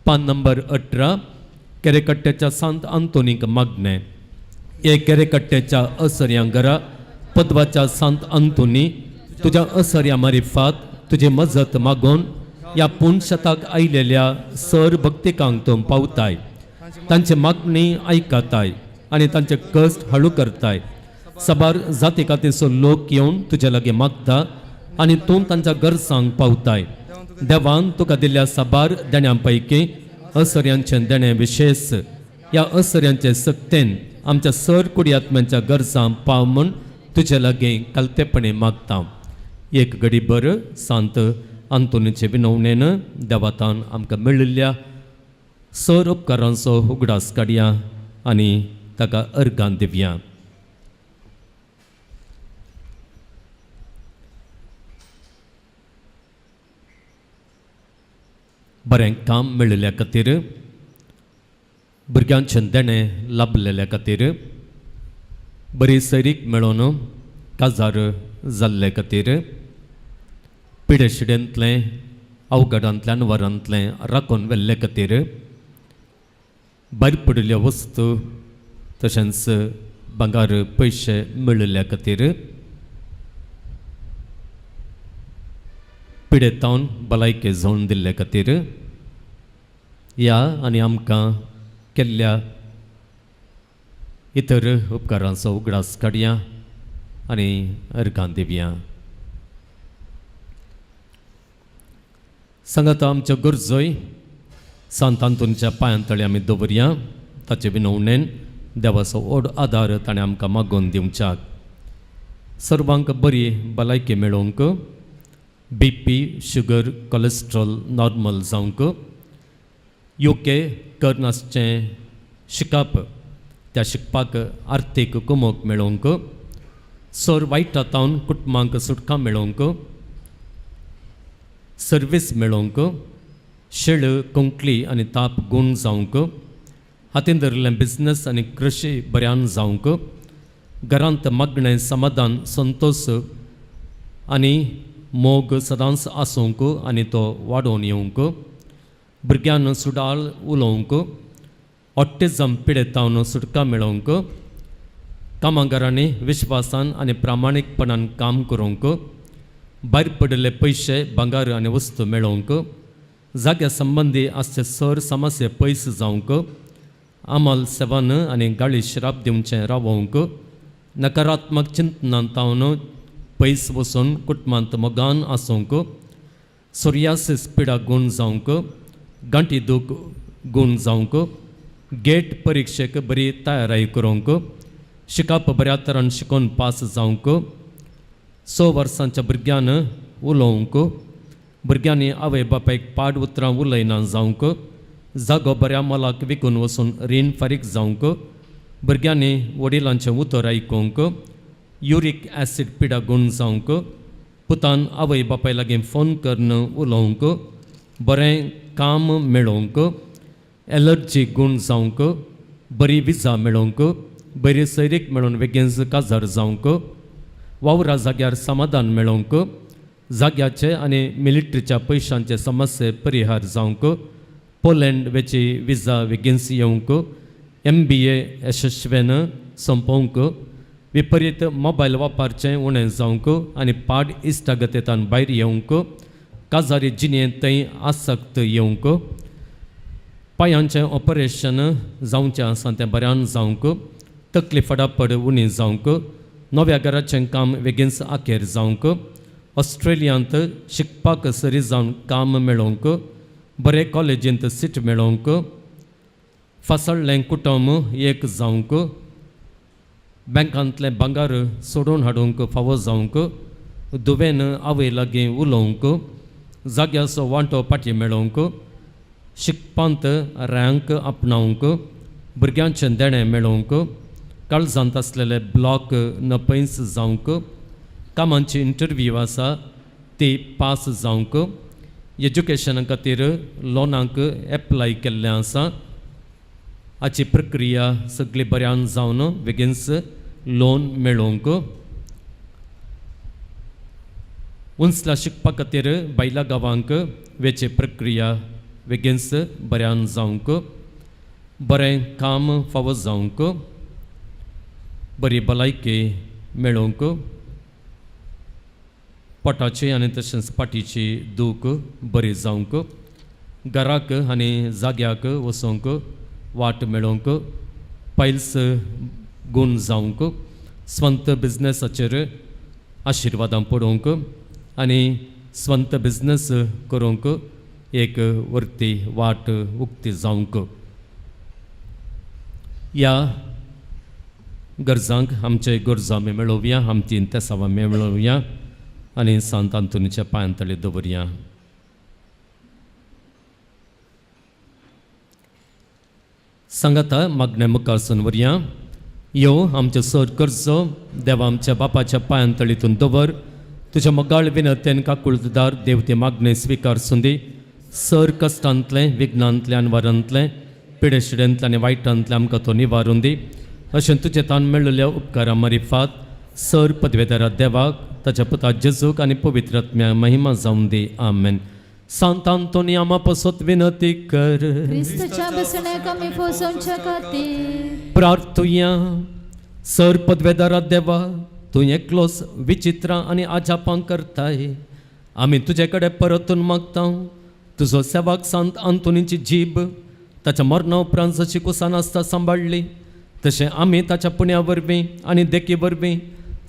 पान नंबर 18 केरेकट्टेच्या सांत आंतोनीक मागणें हे केरेकट्टेच्या असर्यां घरा पदवाच्या सांत अंतोनी तुज्या असर्या मारिफात तुजी मजत मागोवन ह्या पुणशताक आयलेल्या सर भक्तिकांक तूं पावताय तांची मागणी आयकताय आनी तांचे कश्ट हळू करताय सबार जाती खातीरचो लोक येवन तुजे लागीं मागता आनी तूं तांच्या गरजांक पावताय देवान तुका दिल्ल्या सबार देण्यां पैकी असर्यांचें देणें विशेष ह्या असर्यांचे सक्तेन आमच्या सर कुडियात्म्यांच्या गरजां पाव म्हूण तुजे लागीं कलतेपणी मागता एक घडीभर सांत अंतोनीचे विनवणेन देवातान आमकां मेळिल्ल्या सर उपकारांचो उगडास काडया आनी ताका अर्गां दिवया बरें काम मेळिल्ल्या खातीर भुरग्यांचें देणें लाभलेल्या खातीर बरी सैरीक मेळोन काजार जाल्ले खातीर पिडेशिडेंतलें अवघडांतल्यान वरांतलें राखून व्हेल्ले खातीर भायर पडिल्ल्यो वस्तू तशेंच भांगार पयशे मेळिल्ल्या खातीर पिडेतावन भलायकी जोडून दिल्ले खातीर ह्या आनी आमकां केल्ल्या इतर उपकारांचो उगडास काडया आनी अर्गां दिवया सांगात आमच्या गरजोय सांत आंतोनीच्या पांयांतळी आमी दवरया. ताचे विनवणेन देवाचो ओड आदार ताणें आमकां मागोवन दिवच्याक. सर्वांक बरी भलायकी मेळोवंक, BP, शुगर, कोलेस्ट्रॉल नॉर्मल जावंक, योग्य करनासचें शिकप, त्या शिकपाक आर्थीक कुमोक मेळोवंक, सर वायटांतावन कुटुंबांक सुटका मेळोवंक, सर्वीस मेळोवंक, शेळ, कोंकली आनी ताप गूण जावंक, हातीन धरिल्लें बिझनस आनी कृशी बऱ्यान जावंक, घरांत मागणें समाधान संतोष आनी मोग सदांच आसूंक आनी तो वाडोवन येवंक, भुरग्यान सुडाळ उलोवंक, ऑटिझम पिडेतावन सुटका मेळोवंक, कामागारांनी विश्वासान आनी प्रामाणीकपणान काम करूंक, भायर पडिल्ले पयशे, भांगार आनी वस्तू मेळोवंक, जाग्या संबंदी आसचे सर समस्या पयस जावंक, आमाल सेवान आनी गाळी श्राप दिवचें रावोवंक, नकारात्मक चिंतनांतावन पयस वचून कुटुंबांत मोगान आसूंक, सोरियासीस पिडा गूण जावंक, गांठी दूख गूण जावंक, गेट परिक्षेक बरी तयारी करूंक, शिकप बऱ्या तरान शिकून पास जावंक, 6 वर्सांच्या भुरग्यान उलोवंक, भुरग्यांनी आवय बापायक पाड उतरां उलयना जावंक, जागो बऱ्या मोलाक विकून वचून रीण फारीक जावंक, भुरग्यांनी वडिलांचें उतर आयकूंक, युरीक ॲसीड पिडा गूण जावंक, पुतान आवय बापाय लागीं फोन करून उलोवंक, बरें काम मेळोवंक, एलर्जी गूण जावंक, बरी विजा मेळोवंक, बरी सैरीक मेळून बेगीनच काजार जावंक, वावरा जाग्यार समाधान मेळोवंक, जाग्याचे आनी मिलिटरीच्या पयशांचे समस्ये परिहार जावंक, पोलंड वेची विजा बेगीनच येवंक, MBA यशस्वेन संपोवंक, विपरीत मोबायल वापरचें उणें जावंक आनी पाड इश्टागतेंतान भायर येवंक, काजारी जिणेंत थंय आसक्त येवंक, पांयांचें ऑपरेशन जावचें आसा तें बऱ्यान जावंक, तकली फडाफड उणी जावंक, नव्या घराचें काम बेगीनच आखेर जावंक, ऑस्ट्रेलियांत शिकपाक सरी जावन काम मेळोवंक, बरे कॉलेजींत सीट मेळोवंक, फासळ्ळें कुटुंब एक जावंक, बँकांतलें भांगार सोडून हाडूंक फावो जावंक, दुवेन आवय लागीं उलोवंक, जाग्याचो वांटो पाटी मेळोवंक, शिकपांत रँक आपणावंक, भुरग्यांचें देणें मेळोवंक, काळजांत आसलेले ब्लॉक नपयस जावंक, कामांची इंटरव्यू आसा ती पास जावंक, एज्युकेशना खातीर लोनाक एप्लाय केल्लें आसा, हाची प्रक्रिया सगळी बऱ्यान जावन बेगीनच लोन मेळोवंक, उंचला शिकपा खातीर भायल्या गांवांक वेची प्रक्रिया बेगीनच बऱ्यान जावंक, बरें काम फावो जावंक, बरी भलायकी मेळोवंक, पोटाची आनी तशेंच पाटीची दूख बरी जावंक, घराक आनी जाग्याक वचोंक वाट मेळोवंक, पायल्स गूण जावंक, स्वंत बिझनेसाचेर आशिर्वादां पडोवंक आनी स्वंत बिझनेस करूंक एक वर्ती वाट उक्ती जावंक. ह्या गरजांक आमचे गरजो आमी मेळोवया, आमची तेसावां मेळोवया आनी सांत आंतोनीच्या पांयांतळी दवरया. सांगाता मागणें मुखारसून व्हरया. यो आमचे सर गरजो देवा आमच्या बापाच्या पांयांतळीतून दवर, तुज्या मोगाळ विनतेन काकुळदार देव ते मागणें स्विकारसून दी. सर कश्टांतलें, विघ्नांतल्यान वारांतलें, पिडेशिडेंतलें आनी वायटांतलें आमकां तो निवारून दी. अशें तुजे तान मेळिल्ल्या उपकारा मारिफात सर पदवेदारा देवाक, ताच्या पुता जेजूक आनी पवित्र आत्म्याक महिमा जावं दी. आमेन. सांत आंतोनी आमा पासत विनती कर, क्रिस्ताच्या बसण्याक आमी पोसोवच्या खातीर प्रार्थुया. सर पदवेदारा देवा, तूं एकलोच विचित्रां आनी आजापां करताय. आमी तुजे कडेन परतून मागता, तुजो सेवाक सांत आंतोनीची जीब ताच्या मरणा उपरांत जशी कुसान आसता सांबाळली, तशें आमी ताच्या पुण्या वरवीं आनी देखी वरवीं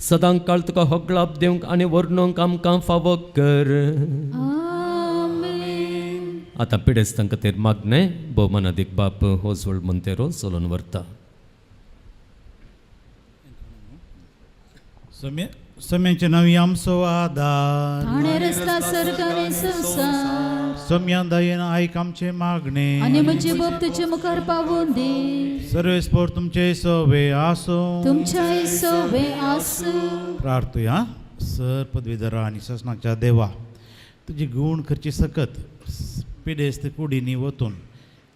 सदां काळ तुका होगलाप दिवंक आनी वर्णोवंक आमकां फावो कर. आमेन. आता पिडेस्तांक खातीर मागणे भोवमानादीक बाप ओजवळ मोंतेरो सोलोन व्हरता. सोम्याचे नवी आमचो आदार ताणे रचला सर्ग आनी संवसार सोम्या दयेन आयक आमचे मागणे आनी म्हजे बोब तुजे मुखार पावून दी. सर्वेस्पोर तुमचे सोवे आसो तुमच्या सोबे आसूं. प्रार्थया सर पदवीधरा आणि ससनाच्या देवा तुझी गुण खर्ची सकत पिडेस्त कुडीनी वतून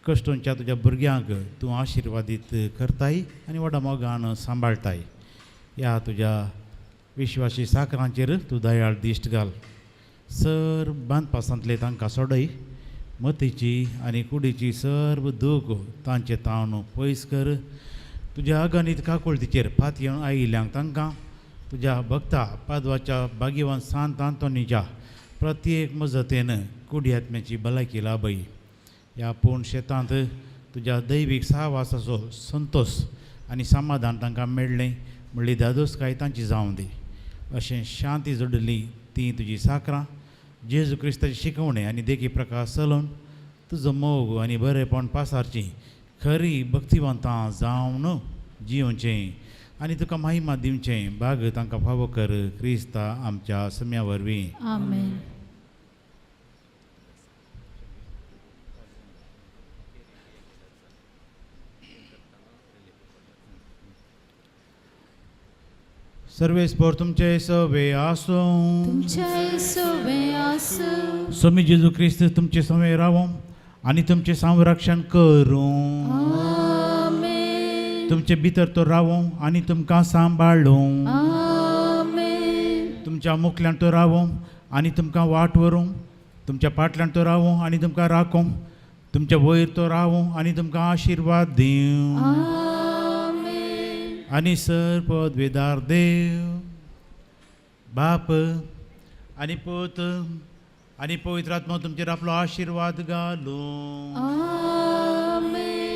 कश्टोंच्या तुझ्या भुरग्यांक तूं आशिर्वादीत करताय आनी व्हडा मोगान सांबाळताय. ह्या तुज्या विश्वासी साकरांचेर तूं दयाळ दिश्ट घाल. सर बांदपासांतले तांकां सोडय. मतीची आनी कुडीची सर्व दूख तांचे तावन पयस कर. तुज्या अगणित काकुळतीचेर फातयेवन आयिल्ल्यांक तांकां तुज्या भक्ता पादवाच्या भाग्यवान सांत आंतोनीच्या प्रत्येक मजतेन कुडी आत्म्याची भलायकी लाभय. ह्या पूर्ण शेतांत तुज्या दैवीक साहवासाचो संतोष आनी समाधान तांकां मेळ्ळें म्हणली दादोसकाय तांची जावं दी. अशें शांती जोडली ती तुजी साकरां जेजू क्रिस्ताची शिकवणे आनी देखी प्रकाश चलोवन तुजो मोग आनी बरेपण पासारची खरी भक्तिवंतां जावन जिवचें आनी तुका महिमा दिवचें भाग तांकां फावो कर. क्रिस्ता आमच्या सम्या वरवीं आमेन. सर्वेस्पोर तुमचे सवे आसो तुमच्या सोबे आसूं. स्वामी जेजू क्रिस्त तुमचे सवे रावो आनी तुमचे संरक्षण करूं. आमेन. तुमचे भितर तो रावो आनी तुमकां सांबाळूं. आमेन. तुमच्या मुखल्यान तो रावो आनी तुमकां वाट व्हरूं. तुमच्या फाटल्यान तो रावो आनी तुमकां राखूं. तुमच्या वयर तो रावो आनी तुमकां आशिर्वाद दिवं. आमेन. आनी सर पदवेदार देव बाप आनी पूत आनी पवित्र आत्मा तुमचेर आपलो आशिर्वाद घालूं. आमेन.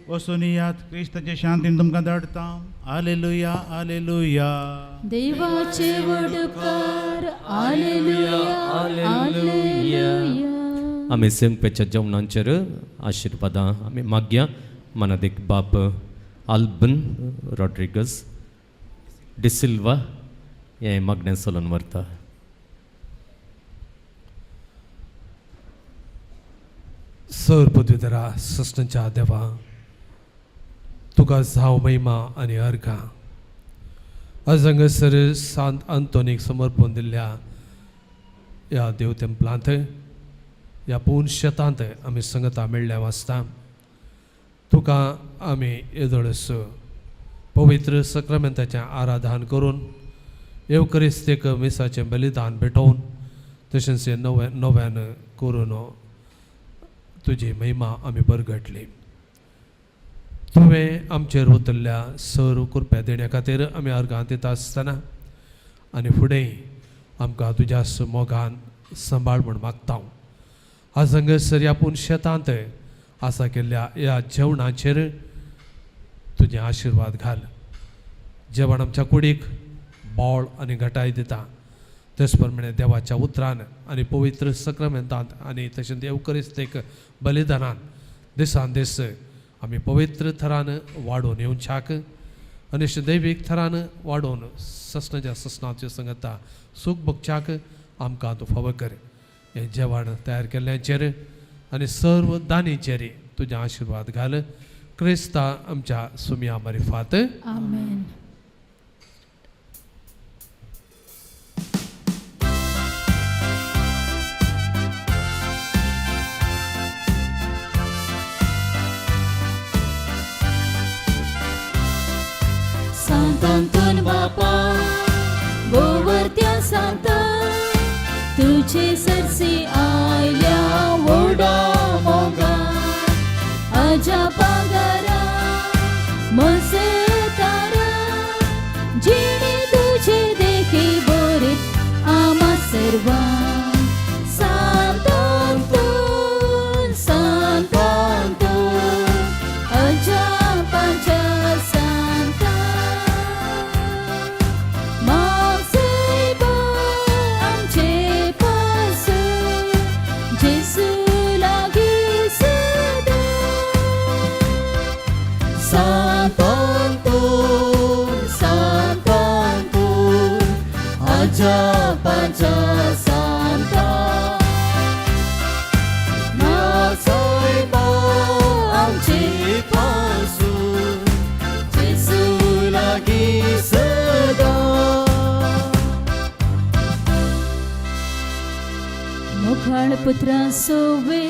वचून यात क्रिस्ताचे शांतीन तुमकां धाडटा. Hallelujah hallelujah. देवाचे वडकार हालेलुया हालेलुया. आमी सेंकपेच्या जेवणांचेर आशिर्वादां आमी मागया. मनादीक बाप आल्बन रॉड्रिगस डिसिल्वा हे मागणें सोलोन व्हरता. सर पदवीधरा ससनाच्या देवा तुका जाव महिमा आनी अर्घां. आज हांगासर सांत आंतोनीक समर्पण दिल्ल्या ह्या देव तेंपलांत ह्या पूर्ण शेतांत आमी संगता मेळ्ळ्या वाचता. तुका आमी येदोळस पवित्र सक्रामेंताचें आराधन करून एवकरिस्तीक मिसाचें बलिदान भेटोवन तशेंच नव्यान करून तुजी महिमा आमी बरगटली. तुवें आमचेर उतरल्या सर कृप्या देण्या खातीर आमी अर्गां दिता आसतना आनी फुडें आमकां तुज्या मोगान सांबाळ म्हूण मागता. आज हांगासर ह्या पूर्ण शेतांत आसा केल्ल्या ह्या जेवणाचेर तुजें आशिर्वाद घाल. जेवण आमच्या कुडीक बोळ आनी घटाय दिता. तेच प्रमाणे देवाच्या उतरान आनी पवित्र सक्रामेंतांत आनी तशेंच एवकरिस्तीक बलिदानान दिसान दीस आमी पवित्र थरान वाडोवन येवच्याक आनी अशें दैवीक थरान वाडोवन ससनाच्या ससनाच्यो संगता सूख भोगच्याक आमकां तूं फावो कर. हें जेवण तयार केल्ल्याचेर आनी सर्व दानीचेर तुजें आशिर्वाद घाल. क्रिस्ता आमच्या सुम्या मारिफात आमेन. सांत आंतोन बापा गोवर्त्या सांता तुझे सरसी आयल्या व्हडा मोगा. अजा पागारा म्हजे तारा जिणे तुझे देखी बरेत आमा सर्वांक. सांत आंतोन सांत आंतोन अजा पांचा सांता मागचे आमचे पासून जेजूला Santantun, Santantun, ajapaja Santa. Nasaiba amci pasun, Jesu lagi sedang. मुखाळ पुत्रा सोवे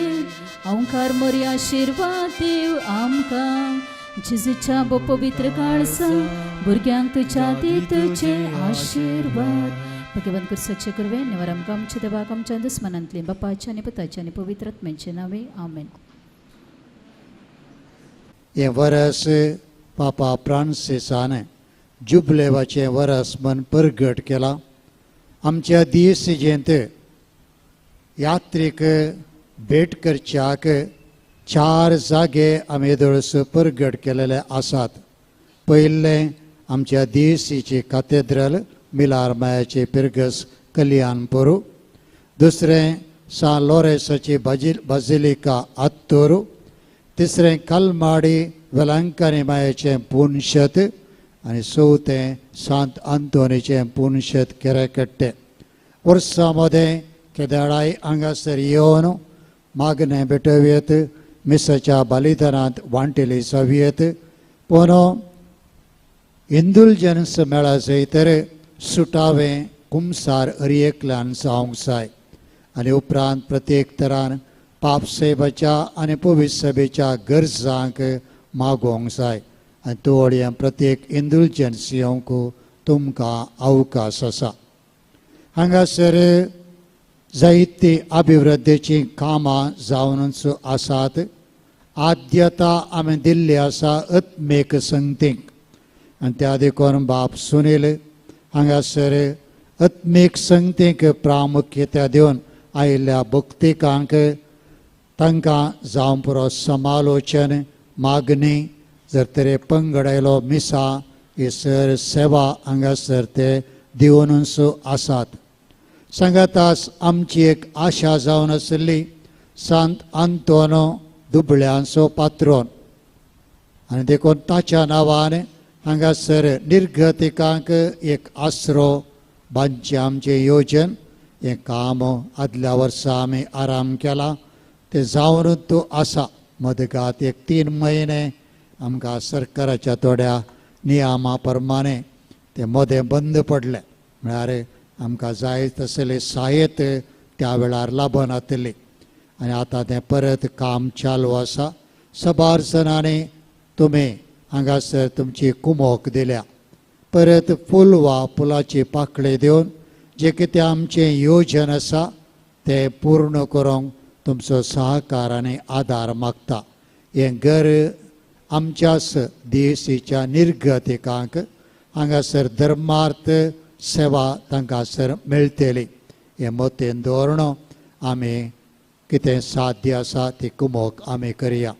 ओंकार मोरी आशीर्वाद देव आमकां जेजूच्या बो पवित्र काळसा भुरग्यांक तुज्या दी तुजे आशीर्वाद भगवंत कर सच्चे करवे निवार आमकां आमच्या देवाक आमच्या दुस्मनांतले बापाचे आनी पुताचे आनी पवित्र आत्म्याचे नावे आमेन. हें वरस पापा फ्रांसिसान जुबलेवाचें वरस म्हण परगट केलां. आमच्या दिसजेंत यात्रेक भेट करच्याक 4 जागे आमी दळस परगट केलेले आसात. पयलें आमच्या दिसीची कॅथेड्रल मिलार मायाचे पिर्गस कल्याणपुरू. दुसरें सा लोरेसाची बाजिलिका आत्तोरू. तिसरें कलमाडी वेलांकनी मायाचें पुनशत आनी चवथें सांत आंतोनीचें पुनशत केरेकट्टे. वर्सां मदें केदाराय हांगासर येवन मागणें भेटोवयेत, मिसाच्या बलिदानांत वांटेली जावयेत. पूण इंदुलजन्स मेळा जैतर सुटावें कुमसार हरयेकल्यान जावंक जाय आनी उपरांत प्रत्येक तरान पाप सेवेच्या आनी पवित्र सभेच्या गरजांक मागोवंक जाय. आनी तोवड्या प्रत्येक इंदुलजन्स येवंक तुमकां अवकाश आसा. हांगासर जायती अभिवृद्धीची कामां जावनूच आसात. आद्यता आमी दिल्ली आसा आत्मेक संगतीक आनी त्या देखून बाब सुनील हांगासर आत्मीक संगतीक प्रामुख्यता दिवन आयिल्ल्या भक्तिकांक तांकां जावं पुरो समालोचन मागणी जर तरी पंगडायलो मिसा ही सर सेवा हांगासर ते दिवनूच आसात. सांगातास आमची एक आशा जावन आसली सांत आंतोनो दुबळ्यांचो पात्रोन आनी देखून ताच्या नांवान हांगासर निर्गतिकांक एक आसरो बांदचें आमचें येवजन हें काम आदल्या वर्सा आमी आराम केला. तें जावनूच आसा. मदगात एक 3 म्हयने आमकां सरकाराच्या थोड्या नियमा प्रमाणे तें मदें बंद पडलें. म्हळ्यार आमकां जाय तसले सहाय्यत त्या वेळार लाभनातली आनी आतां तें परत काम चालू आसा. सबार जणांनी तुमी हांगासर तुमची कुमोक दिल्या. परत फूल वा फुलाची पाकळी दिवन जें कितें आमचें येवजन आसा तें पूर्ण करूंक तुमचो सहकार आनी आदार मागता. हें घर आमच्याच देशीच्या निर्गतिकांक हांगासर धर्मार्थ सेवा तांकां सर मेळटली हे मतेन दवरून आमी कितें साध्य आसा ती कुमोक आमी करया.